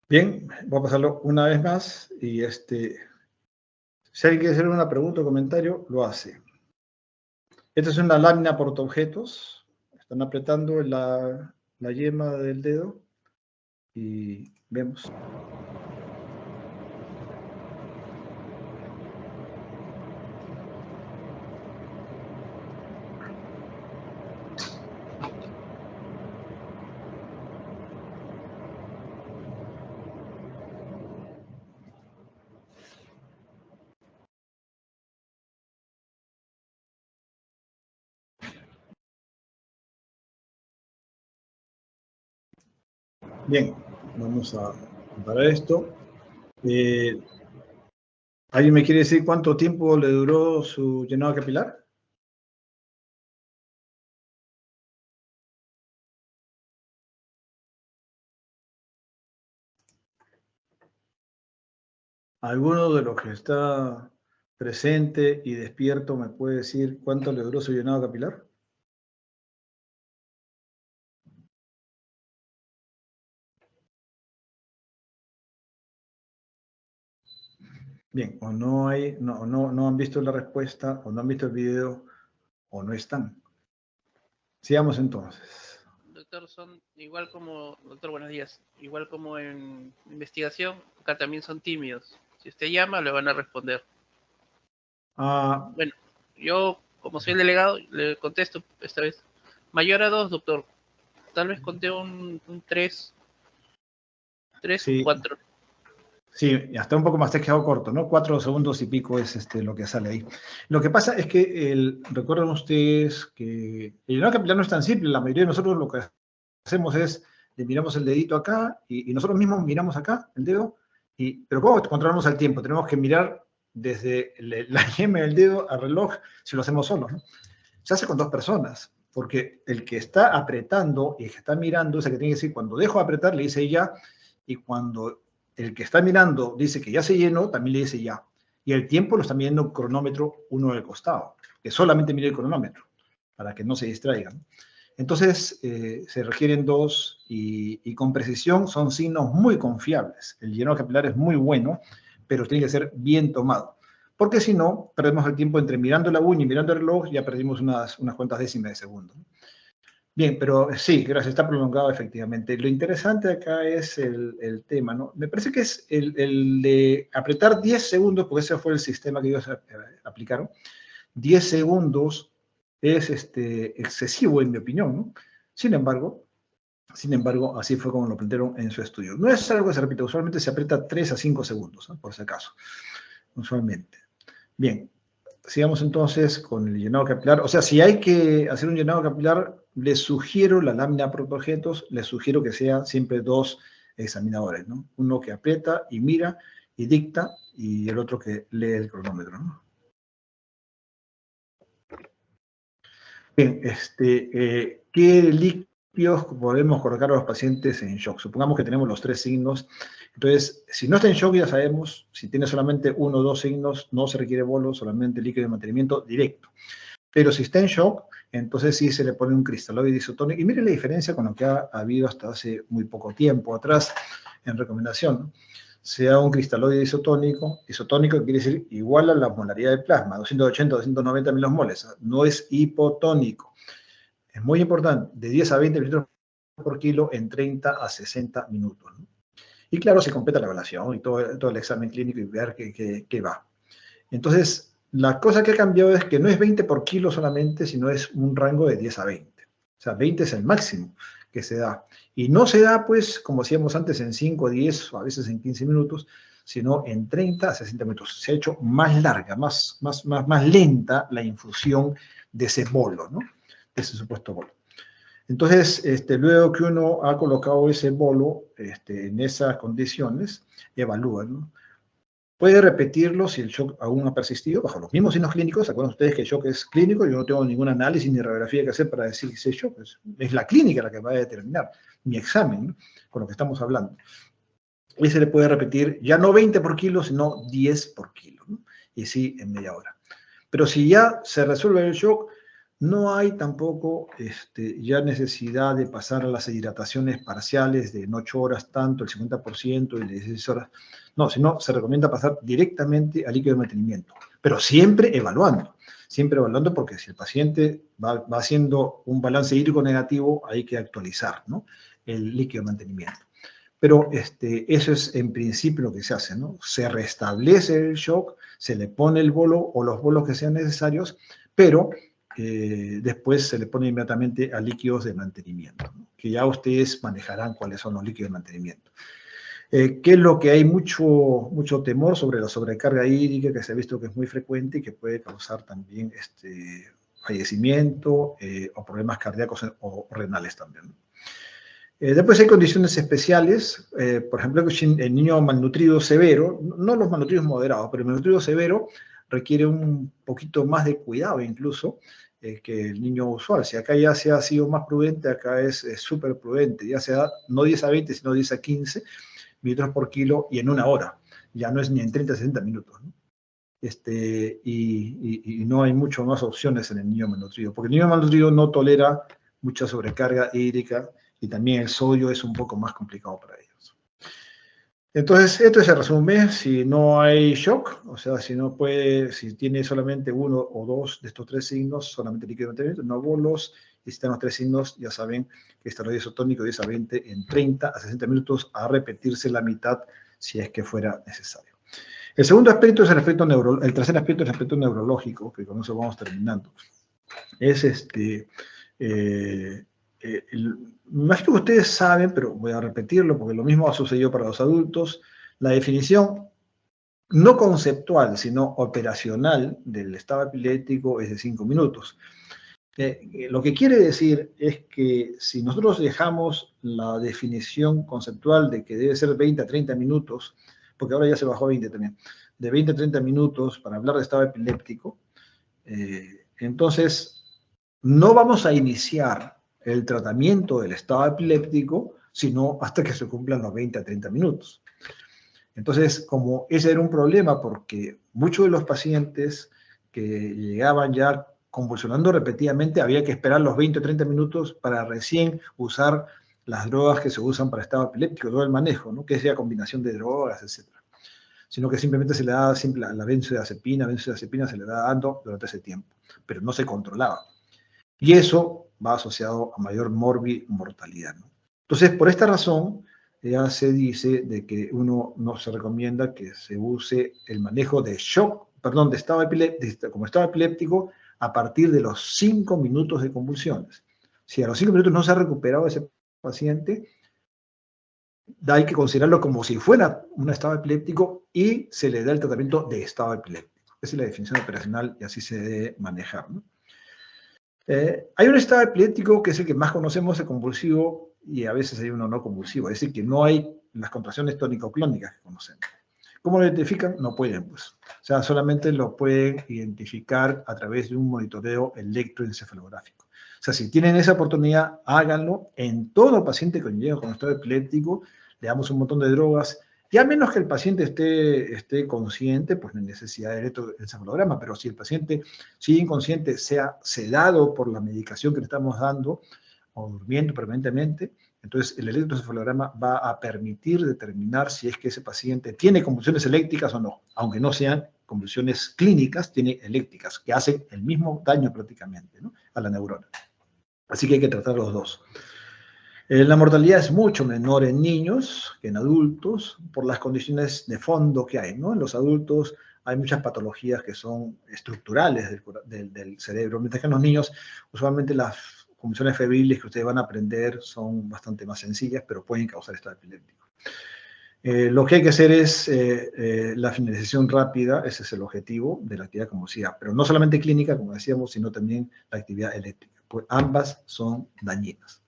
Bien, voy a pasarlo una vez más y si alguien quiere hacer una pregunta o comentario, lo hace. Esta es una lámina portaobjetos. Están apretando la yema del dedo y vemos. Bien, vamos a comparar esto. ¿Alguien me quiere decir cuánto tiempo le duró su llenado capilar? ¿Alguno de los que está presente y despierto me puede decir cuánto le duró su llenado capilar? Bien, o no han visto la respuesta, o no han visto el video, o no están. Sigamos entonces. Doctor, son igual como, doctor, buenos días, igual como en investigación, acá también son tímidos. Si usted llama, le van a responder. Bueno, yo, como soy el delegado, le contesto esta vez. Mayor a 2, doctor. Tal vez conté un 3 sí, o 4. Sí, hasta un poco más, te has quedado corto, ¿no? 4 segundos y pico es lo que sale ahí. Lo que pasa es que, recuerden ustedes que el llenado capilar no es tan simple. La mayoría de nosotros lo que hacemos es, le miramos el dedito acá y nosotros mismos miramos acá el dedo Pero ¿cómo controlamos el tiempo? Tenemos que mirar desde la yema del dedo al reloj si lo hacemos solos, ¿no? Se hace con 2 personas, porque el que está apretando y el que está mirando es el que tiene que decir, cuando dejo de apretar, le dice ya, y cuando el que está mirando dice que ya se llenó, también le dice ya. Y el tiempo lo está midiendo un cronómetro uno del costado, que solamente mide el cronómetro, para que no se distraigan. Entonces, se requieren 2 y con precisión son signos muy confiables. El llenado capilar es muy bueno, pero tiene que ser bien tomado. Porque si no, perdemos el tiempo entre mirando la uña y mirando el reloj, ya perdimos unas cuantas décimas de segundo. Bien, pero sí, gracias, está prolongado efectivamente. Lo interesante acá es el tema, ¿no? Me parece que es el de apretar 10 segundos, porque ese fue el sistema que ellos aplicaron. 10 segundos es excesivo, en mi opinión, ¿no? Sin embargo, así fue como lo plantearon en su estudio. No es algo que se repite, usualmente se aprieta 3 a 5 segundos, ¿no? Por si acaso, usualmente. Bien, sigamos entonces con el llenado capilar. O sea, si hay que hacer un llenado capilar, les sugiero la lámina por objetos, les sugiero que sean siempre 2 examinadores, ¿no? Uno que aprieta y mira y dicta, y el otro que lee el cronómetro, ¿no? Bien, ¿qué líquidos podemos colocar a los pacientes en shock? Supongamos que tenemos los 3 signos. Entonces, si no está en shock, ya sabemos, si tiene solamente 1 o 2 signos, no se requiere bolo, solamente líquido de mantenimiento directo. Pero si está en shock, entonces sí se le pone un cristaloide isotónico. Y miren la diferencia con lo que ha habido hasta hace muy poco tiempo atrás en recomendación, ¿no? Sea un cristaloide isotónico quiere decir igual a la molaridad del plasma, 280 290 milosmoles, no es hipotónico. Es muy importante, de 10 a 20 litros por kilo en 30 a 60 minutos, ¿no? Y claro, se completa la evaluación y todo el examen clínico y ver qué va. Entonces, la cosa que ha cambiado es que no es 20 por kilo solamente, sino es un rango de 10 a 20. O sea, 20 es el máximo que se da. Y no se da, pues, como hacíamos antes, en 5, 10 o a veces en 15 minutos, sino en 30 a 60 minutos. Se ha hecho más larga, más lenta la infusión de ese bolo, ¿no? De ese supuesto bolo. Entonces, luego que uno ha colocado ese bolo en esas condiciones, evalúa, ¿no? Puede repetirlo si el shock aún ha persistido, bajo los mismos signos clínicos. ¿Se acuerdan ustedes que el shock es clínico? Yo no tengo ningún análisis ni radiografía que hacer para decir si es shock. Es la clínica la que va a determinar mi examen, ¿no? Con lo que estamos hablando. Y se le puede repetir ya no 20 por kilo, sino 10 por kilo, ¿no? Y sí en media hora. Pero si ya se resuelve el shock, no hay tampoco ya necesidad de pasar a las hidrataciones parciales de en 8 horas tanto, el 50% y de 16 horas. No, sino se recomienda pasar directamente al líquido de mantenimiento, pero siempre evaluando porque si el paciente va haciendo un balance hídrico negativo, hay que actualizar, ¿no?, el líquido de mantenimiento. Pero eso es en principio lo que se hace, ¿no? Se restablece el shock, se le pone el bolo o los bolos que sean necesarios, pero después se le pone inmediatamente a líquidos de mantenimiento, ¿no?, que ya ustedes manejarán cuáles son los líquidos de mantenimiento. ¿Qué es lo que hay mucho temor sobre la sobrecarga hídrica, que se ha visto que es muy frecuente y que puede causar también fallecimiento o problemas cardíacos o renales también? Después hay condiciones especiales, por ejemplo, el niño malnutrido severo, no los malnutridos moderados, pero el malnutrido severo requiere un poquito más de cuidado incluso que el niño usual. Si acá ya se ha sido más prudente, acá es súper prudente, ya se da no 10 a 20, sino 10 a 15 litros por kilo y en una hora, ya no es ni en 30 a 60 minutos, ¿no? Y no hay mucho más opciones en el niño malnutrido, porque el niño malnutrido no tolera mucha sobrecarga hídrica y también el sodio es un poco más complicado para ellos. Entonces, esto es el resumen. Si no hay shock, o sea, si tiene solamente 1 o 2 de estos 3 signos, solamente líquido de mantenimiento, no bolos, y si están los 3 signos, ya saben que esteroide isotónico 10 a 20 en 30 a 60 minutos, a repetirse la mitad si es que fuera necesario. El segundo aspecto es el tercer aspecto es el aspecto neurológico, que con eso vamos terminando. Es más que ustedes saben, pero voy a repetirlo porque lo mismo ha sucedido para los adultos. La definición no conceptual, sino operacional del estado epiléptico es de 5 minutos. Lo que quiere decir es que si nosotros dejamos la definición conceptual de que debe ser 20 a 30 minutos, porque ahora ya se bajó a 20 también, de 20 a 30 minutos para hablar de estado epiléptico, entonces no vamos a iniciar el tratamiento del estado epiléptico sino hasta que se cumplan los 20 a 30 minutos. Entonces, como ese era un problema, porque muchos de los pacientes que llegaban ya convulsionando repetidamente, había que esperar los 20 o 30 minutos para recién usar las drogas que se usan para estado epiléptico, todo el manejo, ¿no? Que sea combinación de drogas, etc. Sino que simplemente se le daba la benzodiazepina se le daba dando durante ese tiempo, pero no se controlaba. Y eso va asociado a mayor mortalidad, ¿no? Entonces, por esta razón, ya se dice de que uno no se recomienda que se use el manejo de shock, perdón, como estado epiléptico a partir de los 5 minutos de convulsiones. Si a los 5 minutos no se ha recuperado ese paciente, hay que considerarlo como si fuera un estado epiléptico y se le da el tratamiento de estado epiléptico. Esa es la definición operacional y así se debe manejar, ¿no? Hay un estado epiléptico que es el que más conocemos, el convulsivo, y a veces hay uno no convulsivo, es decir, que no hay las contracciones tónico-clónicas que conocemos. ¿Cómo lo identifican? No pueden, pues. O sea, solamente lo pueden identificar a través de un monitoreo electroencefalográfico. O sea, si tienen esa oportunidad, háganlo. En todo paciente que llega con estado epiléptico, le damos un montón de drogas, y a menos que el paciente esté consciente, pues no hay necesidad de electroencefalograma, pero si el paciente sigue inconsciente, sea sedado por la medicación que le estamos dando, o durmiendo permanentemente, entonces el electroencefalograma va a permitir determinar si es que ese paciente tiene convulsiones eléctricas o no, aunque no sean convulsiones clínicas, tiene eléctricas, que hacen el mismo daño prácticamente, ¿no?, a la neurona. Así que hay que tratar los dos. La mortalidad es mucho menor en niños que en adultos por las condiciones de fondo que hay, ¿no? En los adultos hay muchas patologías que son estructurales del cerebro, mientras que en los niños usualmente las convulsiones febriles que ustedes van a aprender son bastante más sencillas, pero pueden causar estado epiléptico. Lo que hay que hacer es la finalización rápida, ese es el objetivo de la actividad convulsiva, pero no solamente clínica, como decíamos, sino también la actividad eléctrica, pues ambas son dañinas.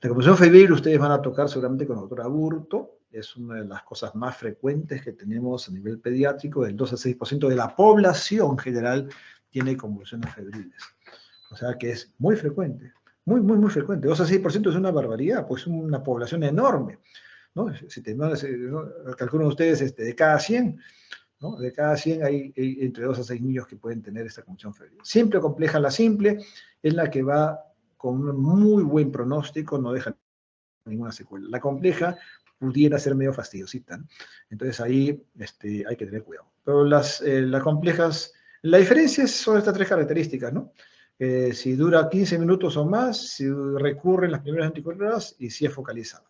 La convulsión febril ustedes van a tocar seguramente con el doctor Aburto, es una de las cosas más frecuentes que tenemos a nivel pediátrico, del 2 a 6% de la población general tiene convulsiones febriles, o sea que es muy frecuente, muy frecuente. 2 a 6% es una barbaridad, pues es una población enorme, ¿no? Si calculan ustedes de cada 100, ¿no? De cada 100 hay entre 2 a 6 niños que pueden tener esta convulsión febril. Simple o compleja, la simple es la que va con un muy buen pronóstico, no deja ninguna secuela. La compleja pudiera ser medio fastidiosita, ¿no? Entonces ahí hay que tener cuidado. Pero las complejas, la diferencia son estas tres características, ¿no? Si dura 15 minutos o más, si recurren las primeras anticoaguladas y si es focalizada.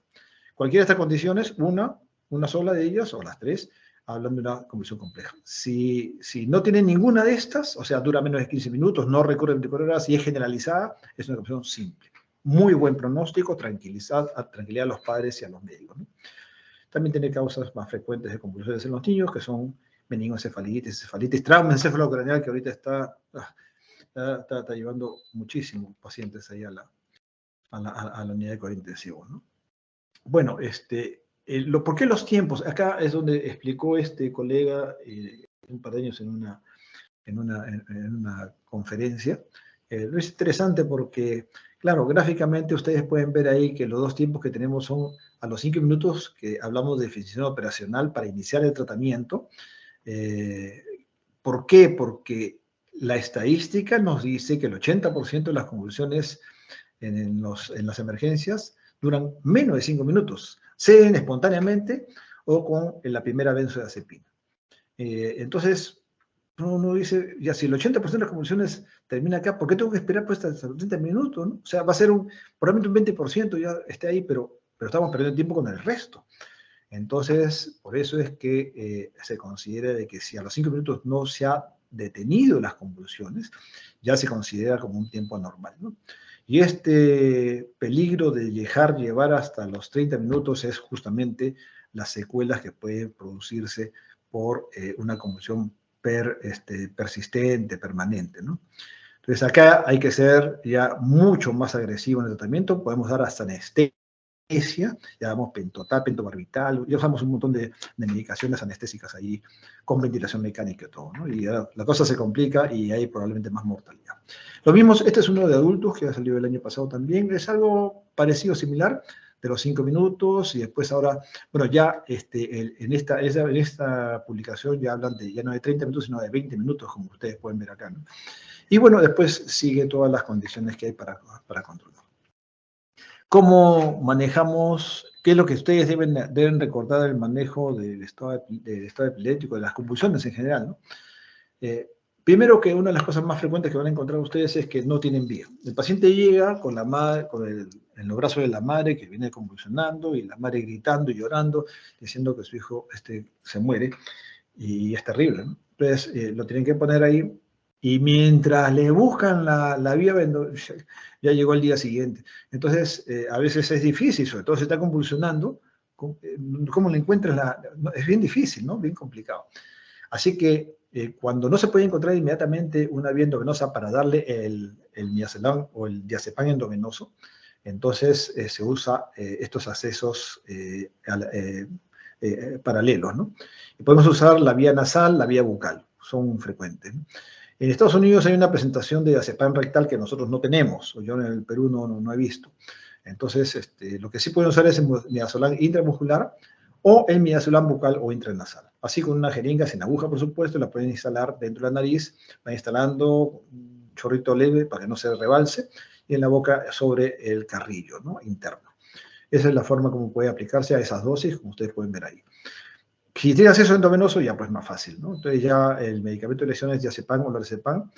Cualquiera de estas condiciones, una sola de ellas o las tres, hablan de una convulsión compleja. Si no tiene ninguna de estas, o sea, dura menos de 15 minutos, no recurre a 24 horas y es generalizada, es una convulsión simple. Muy buen pronóstico, tranquilidad a los padres y a los médicos, ¿no? También tiene causas más frecuentes de convulsiones en los niños, que son meningoencefalitis, trauma encefalocraneal, que ahorita está llevando muchísimos pacientes ahí a la unidad de cuidado intensivo, ¿no? Bueno, ¿por qué los tiempos? Acá es donde explicó este colega un par de años en una conferencia. Es interesante porque, claro, gráficamente ustedes pueden ver ahí que los dos tiempos que tenemos son a los 5 minutos que hablamos de definición operacional para iniciar el tratamiento. ¿Por qué? Porque la estadística nos dice que el 80% de las convulsiones en las emergencias duran menos de 5 minutos, ceden espontáneamente o con la primera benzodiazepina. Entonces, uno dice, ya si el 80% de las convulsiones termina acá, ¿por qué tengo que esperar pues hasta los 30 minutos? ¿No? O sea, va a ser probablemente un 20% ya esté ahí, pero estamos perdiendo tiempo con el resto. Entonces, por eso es que se considera de que si a los 5 minutos no se ha detenido las convulsiones, ya se considera como un tiempo anormal, ¿no? Y este peligro de llevar hasta los 30 minutos es justamente las secuelas que pueden producirse por una convulsión persistente, permanente, ¿no? Entonces acá hay que ser ya mucho más agresivo en el tratamiento, podemos dar hasta anestesia ya damos pentotal, pentobarbital, ya usamos un montón de medicaciones anestésicas ahí con ventilación mecánica y todo, ¿no? Y la cosa se complica y hay probablemente más mortalidad. Lo mismo, este es uno de adultos que ha salido el año pasado también, es algo parecido, similar, de los 5 minutos, y después ahora, bueno, ya en esta publicación ya hablan ya no de 30 minutos, sino de 20 minutos, como ustedes pueden ver acá, ¿no? Y bueno, después sigue todas las condiciones que hay para controlar. ¿Cómo manejamos? ¿Qué es lo que ustedes deben recordar del manejo del estado epiléptico, de las convulsiones en general, ¿no? Primero, que una de las cosas más frecuentes que van a encontrar ustedes es que no tienen vía. El paciente llega con la madre, en los brazos de la madre que viene convulsionando, y la madre gritando y llorando, diciendo que su hijo se muere, y es terrible, ¿no? Entonces, lo tienen que poner ahí, y mientras le buscan la vía, ya llegó el día siguiente. Entonces, a veces es difícil, sobre todo si está convulsionando, ¿cómo le encuentras es bien difícil, ¿no? Bien complicado. Así que cuando no se puede encontrar inmediatamente una vía endovenosa para darle el midazolam o el diazepam endovenoso, entonces se usa estos accesos paralelos, ¿no? Y podemos usar la vía nasal, la vía bucal, son frecuentes, ¿no? En Estados Unidos hay una presentación de diazepam rectal que nosotros no tenemos, o yo en el Perú no he visto. Entonces, lo que sí pueden usar es el midazolam intramuscular o el midazolam bucal o intranasal. Así, con una jeringa sin aguja, por supuesto, la pueden instalar dentro de la nariz, van instalando un chorrito leve para que no se rebalse, y en la boca sobre el carrillo, ¿no? Interno. Esa es la forma como puede aplicarse a esas dosis, como ustedes pueden ver ahí. Si tiene acceso endovenoso, ya pues más fácil, ¿no? Entonces ya el medicamento de elección es diazepam o lorazepam.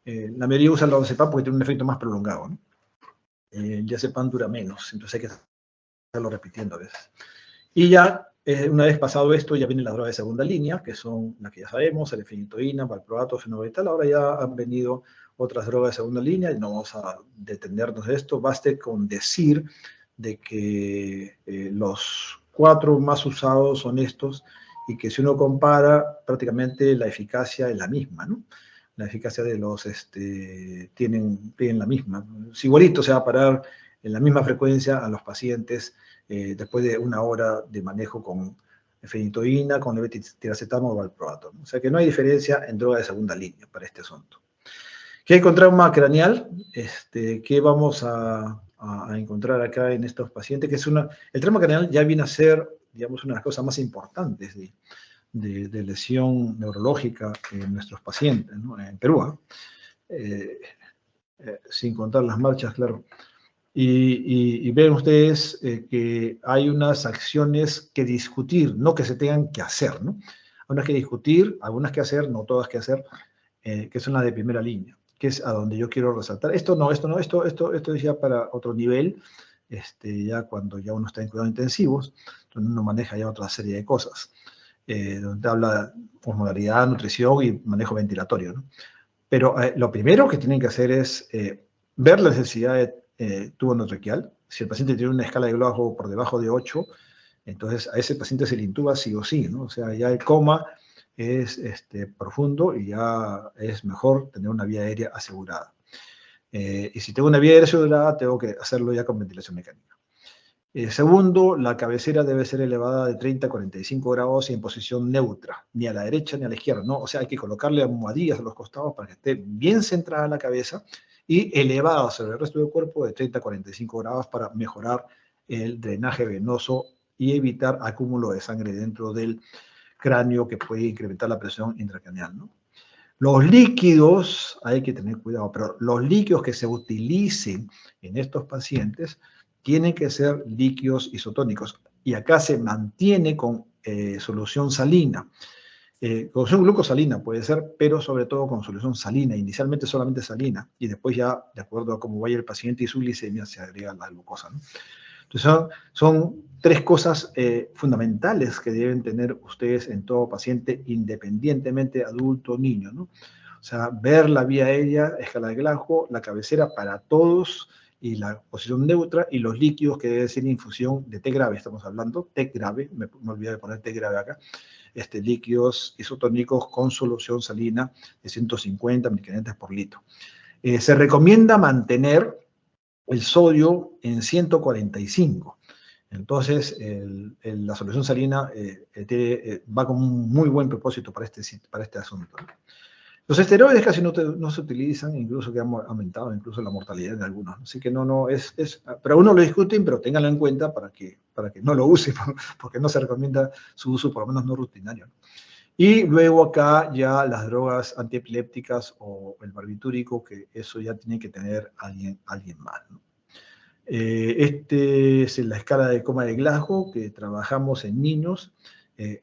La mayoría usa el lorazepam porque tiene un efecto más prolongado, ¿no? El diazepam dura menos, entonces hay que estarlo repitiendo a veces. Y ya, una vez pasado esto, ya vienen las drogas de segunda línea, que son las que ya sabemos, el fenitoína, valproato, fenobarbital. Ahora ya han venido otras drogas de segunda línea, y no vamos a detenernos de esto. Baste con decir de que los 4 más usados son estos, y que si uno compara, prácticamente la eficacia es la misma, ¿no? La eficacia de los, tienen la misma. Si igualito se va a parar en la misma frecuencia a los pacientes después de 1 hora de manejo con fenitoína, con levetiracetam o valproato. O sea que no hay diferencia en droga de segunda línea para este asunto. ¿Qué hay con trauma craneal? ¿Qué vamos a encontrar acá en estos pacientes? Que el trauma craneal ya viene a ser, digamos, una de las cosas más importantes de lesión neurológica en nuestros pacientes, ¿no? En Perú, sin contar las marchas, claro. Y ven ustedes que hay unas acciones que discutir, no que se tengan que hacer, ¿no? Unas que discutir, algunas que hacer, no todas que hacer, que son las de primera línea, que es a donde yo quiero resaltar. Esto es ya para otro nivel, ya cuando ya uno está en cuidados intensivos, donde uno maneja ya otra serie de cosas, donde habla osmolaridad, nutrición y manejo ventilatorio, ¿no? Pero lo primero que tienen que hacer es ver la necesidad de tubo endotraqueal. Si el paciente tiene una escala de Glasgow por debajo de 8, entonces a ese paciente se le intuba sí o sí, ¿no? O sea, ya el coma es profundo, y ya es mejor tener una vía aérea asegurada. Y si tengo una vía aérea asegurada, tengo que hacerlo ya con ventilación mecánica. Segundo, la cabecera debe ser elevada de 30 a 45 grados y en posición neutra, ni a la derecha ni a la izquierda, ¿no? O sea, hay que colocarle almohadillas a los costados para que esté bien centrada la cabeza y elevada sobre el resto del cuerpo de 30 a 45 grados para mejorar el drenaje venoso y evitar acúmulo de sangre dentro del cráneo, que puede incrementar la presión intracraneal, ¿no? Los líquidos, hay que tener cuidado, pero los líquidos que se utilicen en estos pacientes tienen que ser líquidos isotónicos, y acá se mantiene con solución salina. Con solución glucosalina puede ser, pero sobre todo con solución salina, inicialmente solamente salina, y después ya, de acuerdo a cómo vaya el paciente y su glicemia, se agrega la glucosa, ¿no? Entonces son 3 cosas fundamentales que deben tener ustedes en todo paciente, independientemente adulto o niño, ¿no? O sea, ver la vía aérea, escala de Glasgow, la cabecera para todos, y la posición neutra, y los líquidos que debe ser infusión de té grave, estamos hablando, té grave, me olvidé de poner té grave acá, líquidos isotónicos con solución salina de 150 mg por litro. Se recomienda mantener el sodio en 145. Entonces, la solución salina va con un muy buen propósito para este asunto. Los esteroides casi no se utilizan, incluso que han aumentado incluso la mortalidad de algunos. Así que pero uno lo discuten, pero ténganlo en cuenta para que no lo use, porque no se recomienda su uso, por lo menos no rutinario. Y luego acá ya las drogas antiepilépticas o el barbitúrico, que eso ya tiene que tener alguien más, ¿no? Es la escala de coma de Glasgow que trabajamos en niños.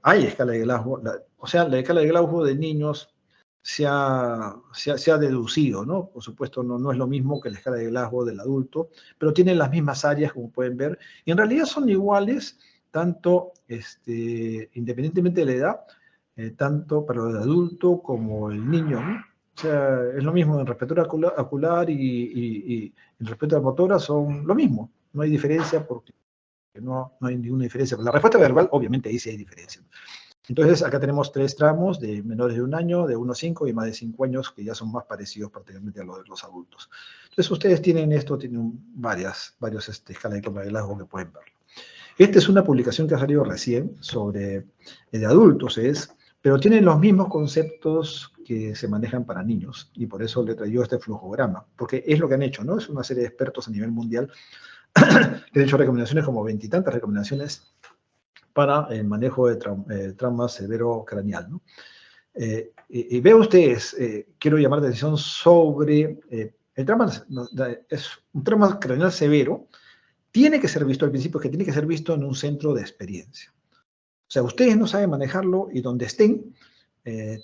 Hay escala de Glasgow, la escala de Glasgow de niños se ha deducido, ¿no? Por supuesto, no es lo mismo que la escala de Glasgow del adulto, pero tienen las mismas áreas, como pueden ver, y en realidad son iguales, tanto independientemente de la edad, tanto para el adulto como el niño, ¿no? O sea, es lo mismo en respecto ocular y en respecto a la motora, son lo mismo. No hay diferencia porque no hay ninguna diferencia. Pero la respuesta verbal, obviamente, ahí sí hay diferencia. Entonces, acá tenemos 3 tramos de menores de 1 año, de 1 a 5 y más de 5 años, que ya son más parecidos prácticamente a los de los adultos. Entonces, ustedes tienen varias escalas de coma de Glasgow que pueden verlo. Esta es una publicación que ha salido recién sobre de adultos, pero tienen los mismos conceptos que se manejan para niños, y por eso le traigo este flujograma, porque es lo que han hecho, ¿no? Es una serie de expertos a nivel mundial que han hecho recomendaciones, como 20 y tantas recomendaciones para el manejo de trauma severo craneal, ¿no? Y vean ustedes, quiero llamar la atención sobre el trauma, es un trauma craneal severo, tiene que ser visto, al principio, que tiene que ser visto en un centro de experiencia. O sea, ustedes no saben manejarlo y donde estén,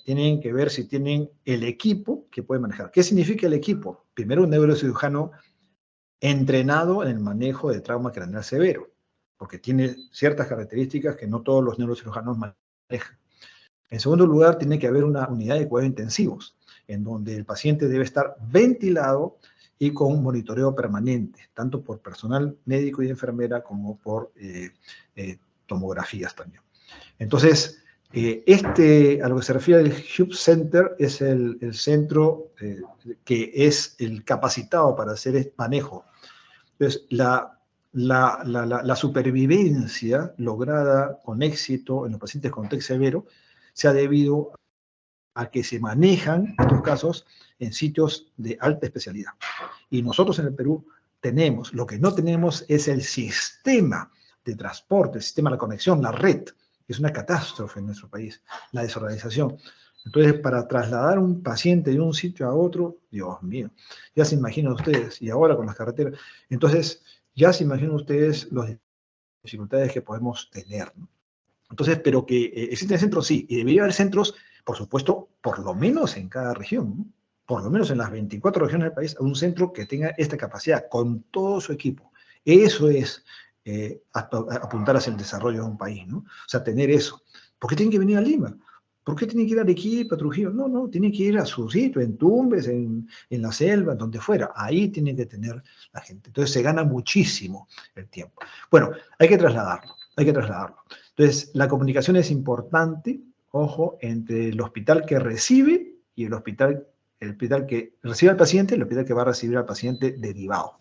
tienen que ver si tienen el equipo que puede manejar. ¿Qué significa el equipo? Primero, un neurocirujano entrenado en el manejo de trauma craneal severo, porque tiene ciertas características que no todos los neurocirujanos manejan. En segundo lugar, tiene que haber una unidad de cuidados intensivos, en donde el paciente debe estar ventilado y con un monitoreo permanente, tanto por personal médico y enfermera como por tomografías también. Entonces, a lo que se refiere al Hub Center es el centro que es el capacitado para hacer el manejo. Entonces, la supervivencia lograda con éxito en los pacientes con TEC severo se ha debido a que se manejan estos casos en sitios de alta especialidad. Y nosotros en el Perú tenemos, lo que no tenemos es el sistema de transporte, el sistema de la conexión, la red. Es una catástrofe en nuestro país, la desorganización. Entonces, para trasladar un paciente de un sitio a otro, Dios mío, ya se imaginan ustedes, y ahora con las carreteras, entonces ya se imaginan ustedes las dificultades que podemos tener, ¿no? Entonces, pero que existen centros, sí, y debería haber centros, por supuesto, por lo menos en cada región, ¿no? Por lo menos en las 24 regiones del país, un centro que tenga esta capacidad con todo su equipo. Eso es apuntar hacia el desarrollo de un país, ¿no? O sea, tener eso. ¿Por qué tienen que venir a Lima? ¿Por qué tienen que ir a Arequipa, a Trujillo? No, tienen que ir a su sitio, en Tumbes, en la selva, donde fuera. Ahí tienen que tener la gente. Entonces se gana muchísimo el tiempo. Bueno, hay que trasladarlo. Entonces, la comunicación es importante, ojo, entre el hospital que recibe y el hospital que recibe al paciente, el hospital que va a recibir al paciente derivado.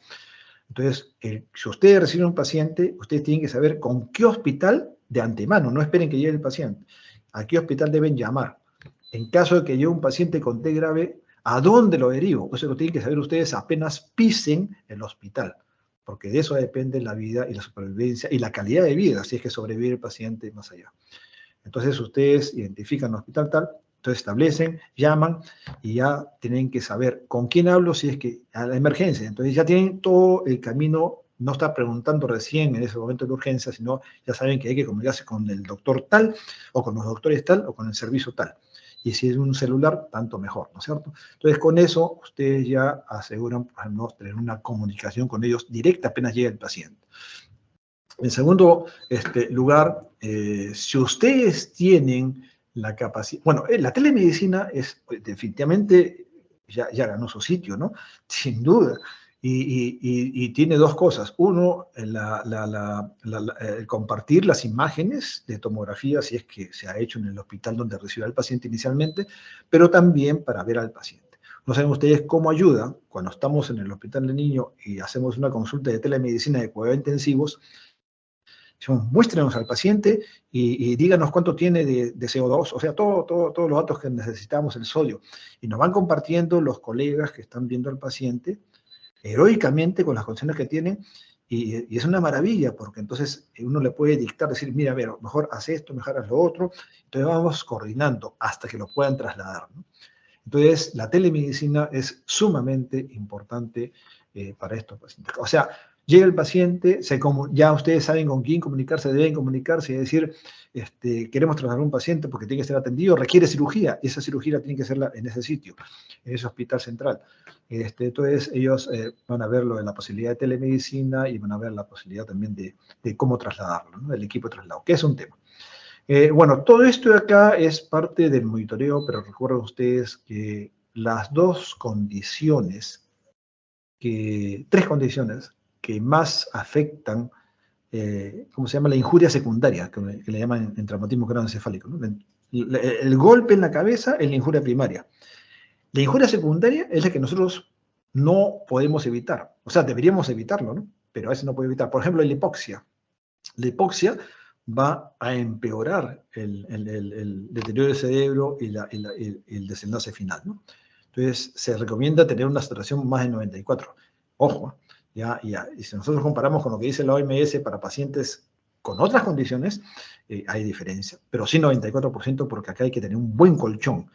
Entonces, si ustedes reciben un paciente, ustedes tienen que saber con qué hospital de antemano, no esperen que llegue el paciente, a qué hospital deben llamar. En caso de que llegue un paciente con TEC grave, ¿a dónde lo derivo? Eso lo tienen que saber ustedes apenas pisen el hospital, porque de eso depende la vida y la supervivencia y la calidad de vida, si es que sobrevive el paciente más allá. Entonces, ustedes identifican el hospital tal, entonces establecen, llaman y ya tienen que saber con quién hablo si es que a la emergencia. Entonces ya tienen todo el camino, no está preguntando recién en ese momento de urgencia, sino ya saben que hay que comunicarse con el doctor tal, o con los doctores tal, o con el servicio tal. Y si es un celular, tanto mejor, ¿no es cierto? Entonces con eso ustedes ya aseguran, por ejemplo, tener una comunicación con ellos directa apenas llega el paciente. En segundo lugar, si ustedes tienen la capacidad, bueno, la telemedicina es definitivamente, ya ganó su sitio, ¿no? Sin duda. Y tiene dos cosas. Uno, el compartir las imágenes de tomografía, si es que se ha hecho en el hospital donde recibe al paciente inicialmente, pero también para ver al paciente. No saben ustedes cómo ayuda cuando estamos en el hospital de niño y hacemos una consulta de telemedicina de cuidados intensivos, Muéstrenos al paciente y díganos cuánto tiene de CO2, o sea, todos los datos que necesitamos, el sodio. Y nos van compartiendo los colegas que están viendo al paciente heroicamente con las condiciones que tienen, y es una maravilla, porque entonces uno le puede dictar, decir, mira, a ver, mejor haz esto, mejor haz lo otro, entonces vamos coordinando hasta que lo puedan trasladar, ¿no? Entonces, la telemedicina es sumamente importante para estos pacientes. O sea, llega el paciente, ya ustedes saben con quién comunicarse, deben comunicarse y decir, queremos trasladar a un paciente porque tiene que ser atendido, requiere cirugía, y esa cirugía tiene que ser en ese sitio, en ese hospital central. Entonces, ellos van a ver lo de la posibilidad de telemedicina y van a ver la posibilidad también de cómo trasladarlo, ¿no? El equipo de traslado, que es un tema. Bueno, todo esto de acá es parte del monitoreo, pero recuerden ustedes que las tres condiciones que más afectan, ¿cómo se llama? La injuria secundaria, que le llaman en traumatismo craneoencefálico, ¿no? El golpe en la cabeza es la injuria primaria. La injuria secundaria es la que nosotros no podemos evitar. O sea, deberíamos evitarlo, ¿no? Pero a veces no puede evitar. Por ejemplo, la hipoxia. La hipoxia va a empeorar el deterioro del cerebro y el desenlace final, ¿no? Entonces, se recomienda tener una saturación más de 94. Ojo, y si nosotros comparamos con lo que dice la OMS para pacientes con otras condiciones, hay diferencia. Pero sí 94%, porque acá hay que tener un buen colchón.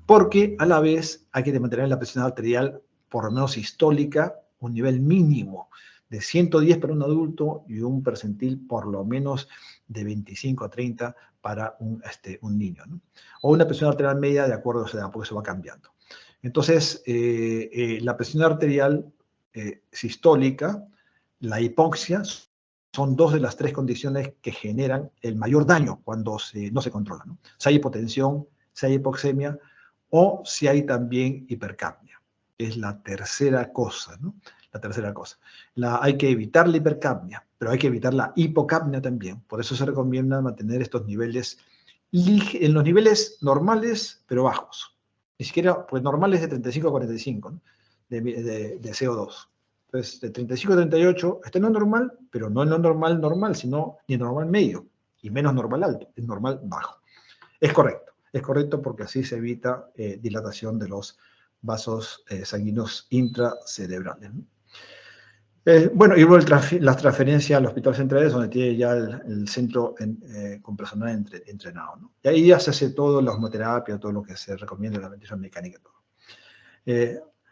Porque a la vez hay que mantener la presión arterial, por lo menos sistólica, un nivel mínimo de 110 para un adulto y un percentil por lo menos de 25 a 30 para un niño, ¿no? O una presión arterial media de acuerdo a esa edad, porque eso va cambiando. Entonces, la presión arterial sistólica, la hipoxia, son dos de las tres condiciones que generan el mayor daño cuando no se controla, ¿no? Si hay hipotensión, si hay hipoxemia o si hay también hipercapnia. Es la tercera cosa, ¿no? La tercera cosa. Hay que evitar la hipercapnia, pero hay que evitar la hipocapnia también. Por eso se recomienda mantener estos niveles en los niveles normales, pero bajos. Ni siquiera, pues normales de 35 a 45, ¿no? de CO2. Entonces, de 35 a 38 está en lo normal, pero no en lo normal, sino ni en normal medio, y menos normal alto, es normal bajo. Es correcto porque así se evita dilatación de los vasos sanguíneos intracerebrales, ¿no? Bueno, y luego las transferencias al hospital central es donde tiene ya el centro con personal entrenado, ¿no? Y ahí ya se hace todo, la osmoterapia, todo lo que se recomienda, la ventilación mecánica, todo.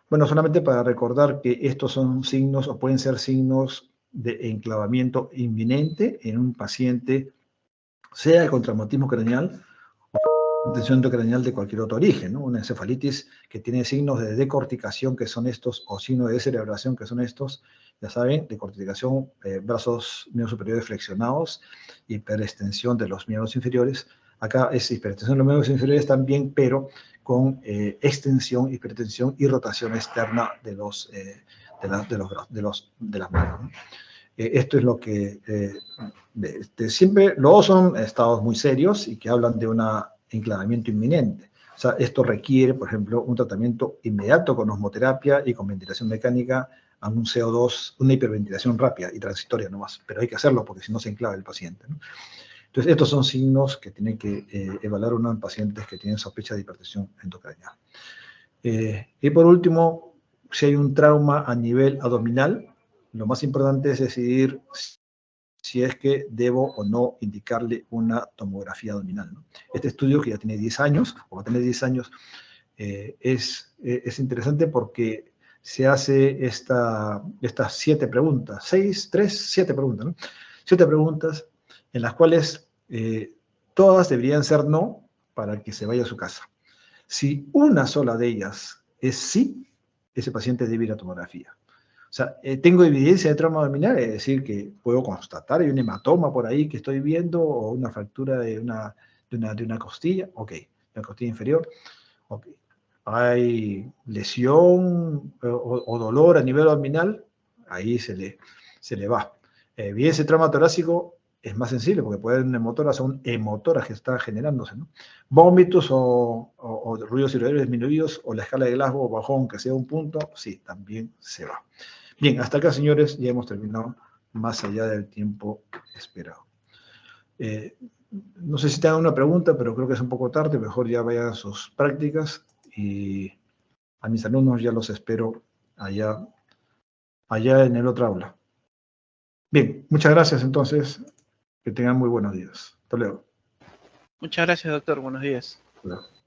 Bueno, solamente para recordar que estos son signos o pueden ser signos de enclavamiento inminente en un paciente, sea con traumatismo craneal o tensión intracraneal de cualquier otro origen, ¿no? Una encefalitis que tiene signos de decorticación, que son estos, o signos de descerebración, que son estos, ya saben, decorticación, brazos miembros superiores flexionados, hiperextensión de los miembros inferiores. Acá es hiperextensión de los miembros inferiores también, pero con extensión, hipertensión y rotación externa de las manos, ¿no? Esto es lo que siempre, luego son estados muy serios y que hablan de un enclavamiento inminente. O sea, esto requiere, por ejemplo, un tratamiento inmediato con osmoterapia y con ventilación mecánica a un CO2, una hiperventilación rápida y transitoria nomás, pero hay que hacerlo porque si no se enclava el paciente, ¿no? Entonces, estos son signos que tiene que evaluar uno en pacientes que tienen sospecha de hipertensión endocraneal. Y por último, si hay un trauma a nivel abdominal, lo más importante es decidir si es que debo o no indicarle una tomografía abdominal, ¿no? Este estudio, que ya tiene 10 años, o va a tener 10 años, es interesante porque se hace estas 7 preguntas, 7 preguntas, ¿no? 7 preguntas en las cuales todas deberían ser no para que se vaya a su casa. Si una sola de ellas es sí, ese paciente debe ir a tomografía. O sea, tengo evidencia de trauma abdominal, es decir, que puedo constatar, hay un hematoma por ahí que estoy viendo, o una fractura de una costilla, ok, la costilla inferior, ok. Hay lesión o dolor a nivel abdominal, ahí se le va. Evidencia de trauma torácico es más sensible, porque puede haber un hemotoras, son hemotoras que están generándose, ¿no? Vómitos o ruidos cerebrales disminuidos, o la escala de Glasgow bajó, aunque sea un punto, sí, también se va. Bien, hasta acá, señores, ya hemos terminado más allá del tiempo esperado. No sé si te hagan una pregunta, pero creo que es un poco tarde, mejor ya vayan a sus prácticas y a mis alumnos ya los espero allá en el otro aula. Bien, muchas gracias entonces, que tengan muy buenos días. Hasta luego. Muchas gracias, doctor. Buenos días. Hasta luego.